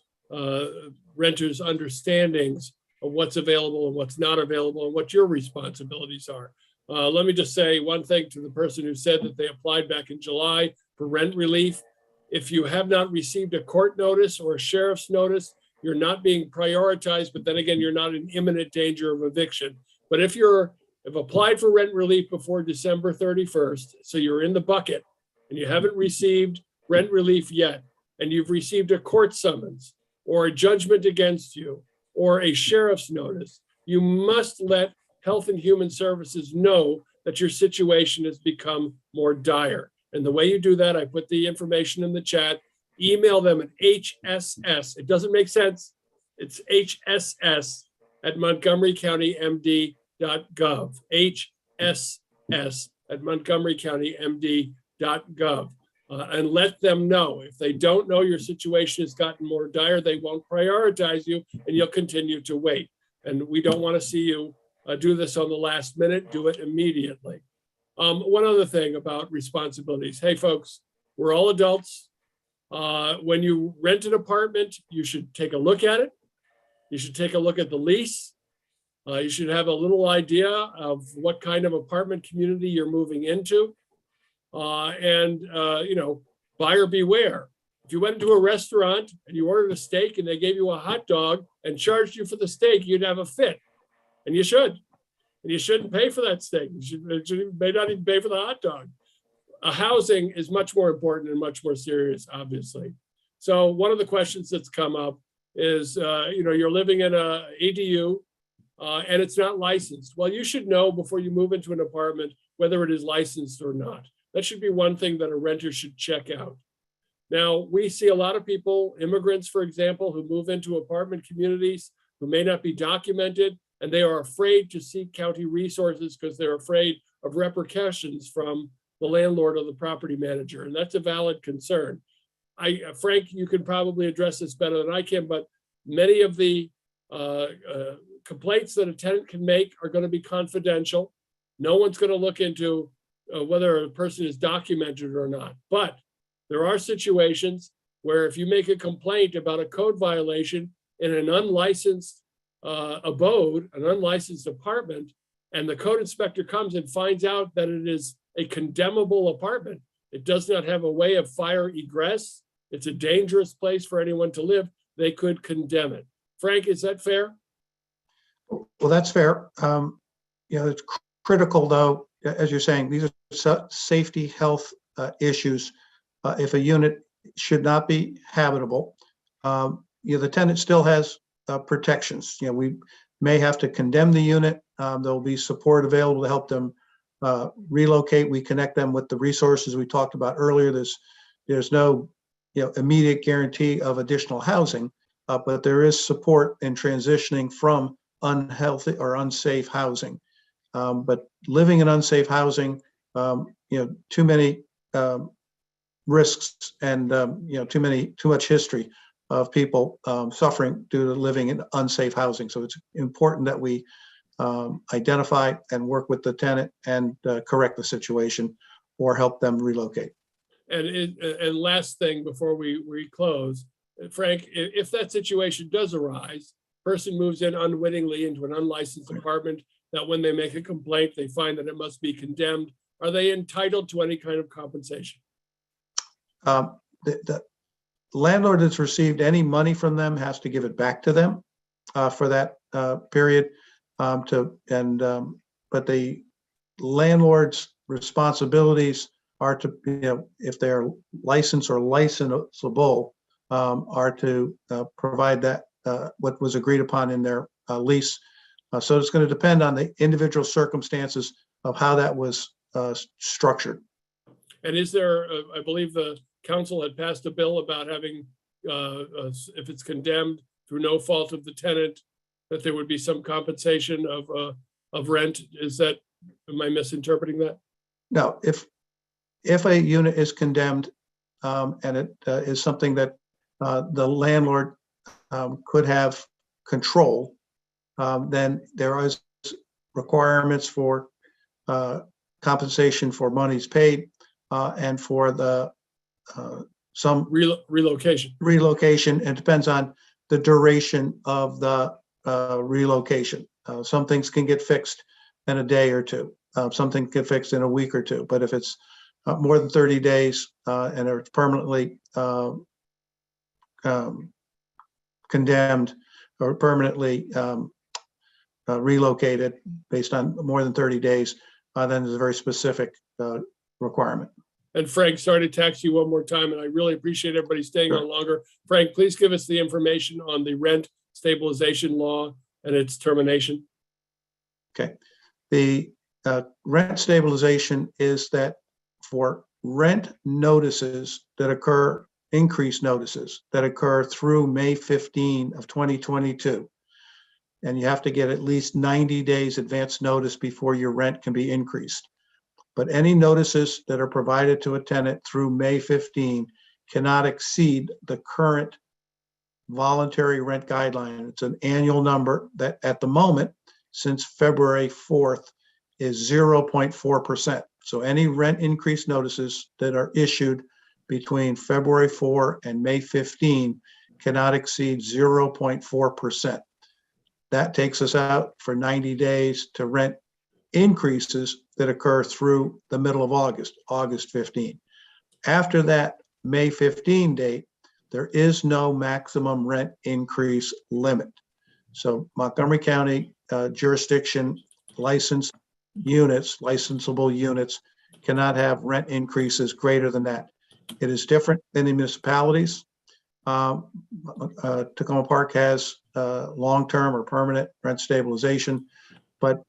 renters' understandings of what's available and what's not available and what your responsibilities are. Let me just say one thing to the person who said that they applied back in July for rent relief. If you have not received a court notice or a sheriff's notice, you're not being prioritized, but then again, you're not in imminent danger of eviction. But if have applied for rent relief before December 31st, so you're in the bucket and you haven't received rent relief yet, and you've received a court summons or a judgment against you or a sheriff's notice, you must let Health and Human Services know that your situation has become more dire. And the way you do that, I put the information in the chat, email them at HSS. It doesn't make sense. It's HSS at montgomerycountymd.gov, HSS at montgomerycountymd.gov. And let them know. If they don't know your situation has gotten more dire, they won't prioritize you and you'll continue to wait. And we don't want to see you do this on the last minute. Do it immediately. One other thing about responsibilities. Hey, folks, we're all adults. When you rent an apartment, you should take a look at it. You should take a look at the lease. You should have a little idea of what kind of apartment community you're moving into. Buyer beware. If you went into a restaurant and you ordered a steak and they gave you a hot dog and charged you for the steak, you'd have a fit. And you should. And you shouldn't pay for that steak. You may not even pay for the hot dog. Housing is much more important and much more serious, obviously. So one of the questions that's come up is, you're living in a ADU and it's not licensed. Well, you should know before you move into an apartment whether it is licensed or not. That should be one thing that a renter should check out. Now, we see a lot of people, immigrants, for example, who move into apartment communities who may not be documented, and they are afraid to seek county resources because they're afraid of repercussions from the landlord or the property manager. And that's a valid concern. Frank, you can probably address this better than I can, but many of the complaints that a tenant can make are going to be confidential. No one's going to look into whether a person is documented or not. But there are situations where if you make a complaint about a code violation in an unlicensed abode, an unlicensed apartment, and the code inspector comes and finds out that it is a condemnable apartment, it does not have a way of fire egress, it's a dangerous place for anyone to live, they could condemn it. Frank, is that fair? Well, that's fair. It's critical, though, as you're saying, these are safety, health issues. If a unit should not be habitable, the tenant still has protections. We may have to condemn the unit. There'll be support available to help them relocate. We connect them with the resources we talked about earlier. There's no immediate guarantee of additional housing, but there is support in transitioning from unhealthy or unsafe housing. But living in unsafe housing, too many risks and too much history of people suffering due to living in unsafe housing. So it's important that we identify and work with the tenant and correct the situation or help them relocate. And last thing before we close, Frank, if that situation does arise, person moves in unwittingly into an unlicensed apartment, that when they make a complaint, they find that it must be condemned, are they entitled to any kind of compensation? The landlord that's received any money from them has to give it back to them for that period. But the landlord's responsibilities are to, if they're licensed or licensable, are to provide that what was agreed upon in their lease. So it's going to depend on the individual circumstances of how that was structured. And is there, I believe the council had passed a bill about having, if it's condemned through no fault of the tenant, that there would be some compensation of rent. Is that, am I misinterpreting that? No, if a unit is condemned and it is something that the landlord could have control, then there is requirements for compensation for monies paid and for the some Relocation. relocation. It depends on the duration of the relocation. Some things can get fixed in a day or two. Something can get fixed in a week or two. But if it's more than 30 days and it's permanently condemned or permanently relocated based on more than 30 days, then there's a very specific requirement. And Frank, sorry to tax you one more time, and I really appreciate everybody staying Sure. on longer. Frank, please give us the information on the rent stabilization law and its termination. Okay. The rent stabilization is that for rent notices that occur, increase notices that occur through May 15 of 2022, and you have to get at least 90 days advance notice before your rent can be increased. But any notices that are provided to a tenant through May 15 cannot exceed the current voluntary rent guideline. It's an annual number that at the moment, since February 4th, is 0.4%. So any rent increase notices that are issued between February 4 and May 15 cannot exceed 0.4%. That takes us out for 90 days to rent increases that occur through the middle of August, August 15. After that May 15 date, there is no maximum rent increase limit. So Montgomery County jurisdiction licensed units, licensable units cannot have rent increases greater than that. It is different than the municipalities. Tacoma Park has long-term or permanent rent stabilization, but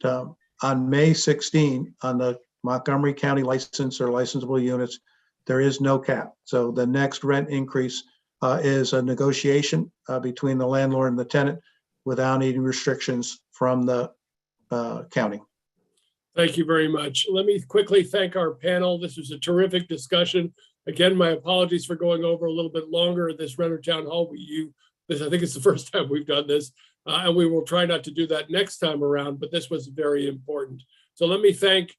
on May 16, on the Montgomery County license or licensable units, there is no cap. So the next rent increase is a negotiation between the landlord and the tenant without any restrictions from the county. Thank you very much. Let me quickly thank our panel. This was a terrific discussion. Again, my apologies for going over a little bit longer at this Renner Town Hall. I think it's the first time we've done this, and we will try not to do that next time around, but this was very important. So let me thank,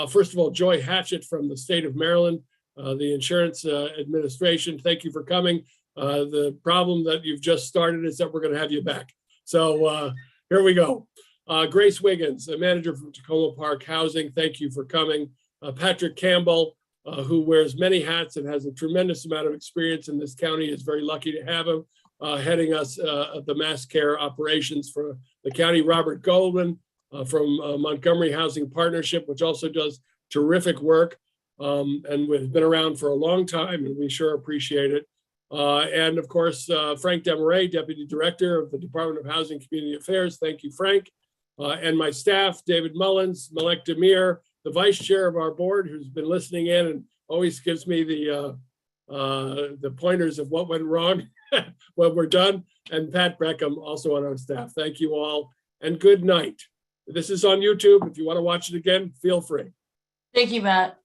first of all, Joy Hatchett from the state of Maryland, the Insurance Administration. Thank you for coming. The problem that you've just started is that we're going to have you back. So here we go. Grace Wiggins, the manager from Tacoma Park Housing. Thank you for coming. Patrick Campbell, who wears many hats and has a tremendous amount of experience in this county, is very lucky to have him heading us the mass care operations for the county. Robert Goldman from Montgomery Housing Partnership, which also does terrific work and we've been around for a long time, and we sure appreciate it. And of course, Frank Demaray, Deputy Director of the Department of Housing and Community Affairs. Thank you, Frank. And my staff, David Mullins, Malek Demir, the Vice Chair of our board, who's been listening in and always gives me the pointers of what went wrong when we're done, and Pat Breckham, also on our staff. Thank you all, and good night. This is on YouTube. If you want to watch it again, feel free. Thank you, Matt.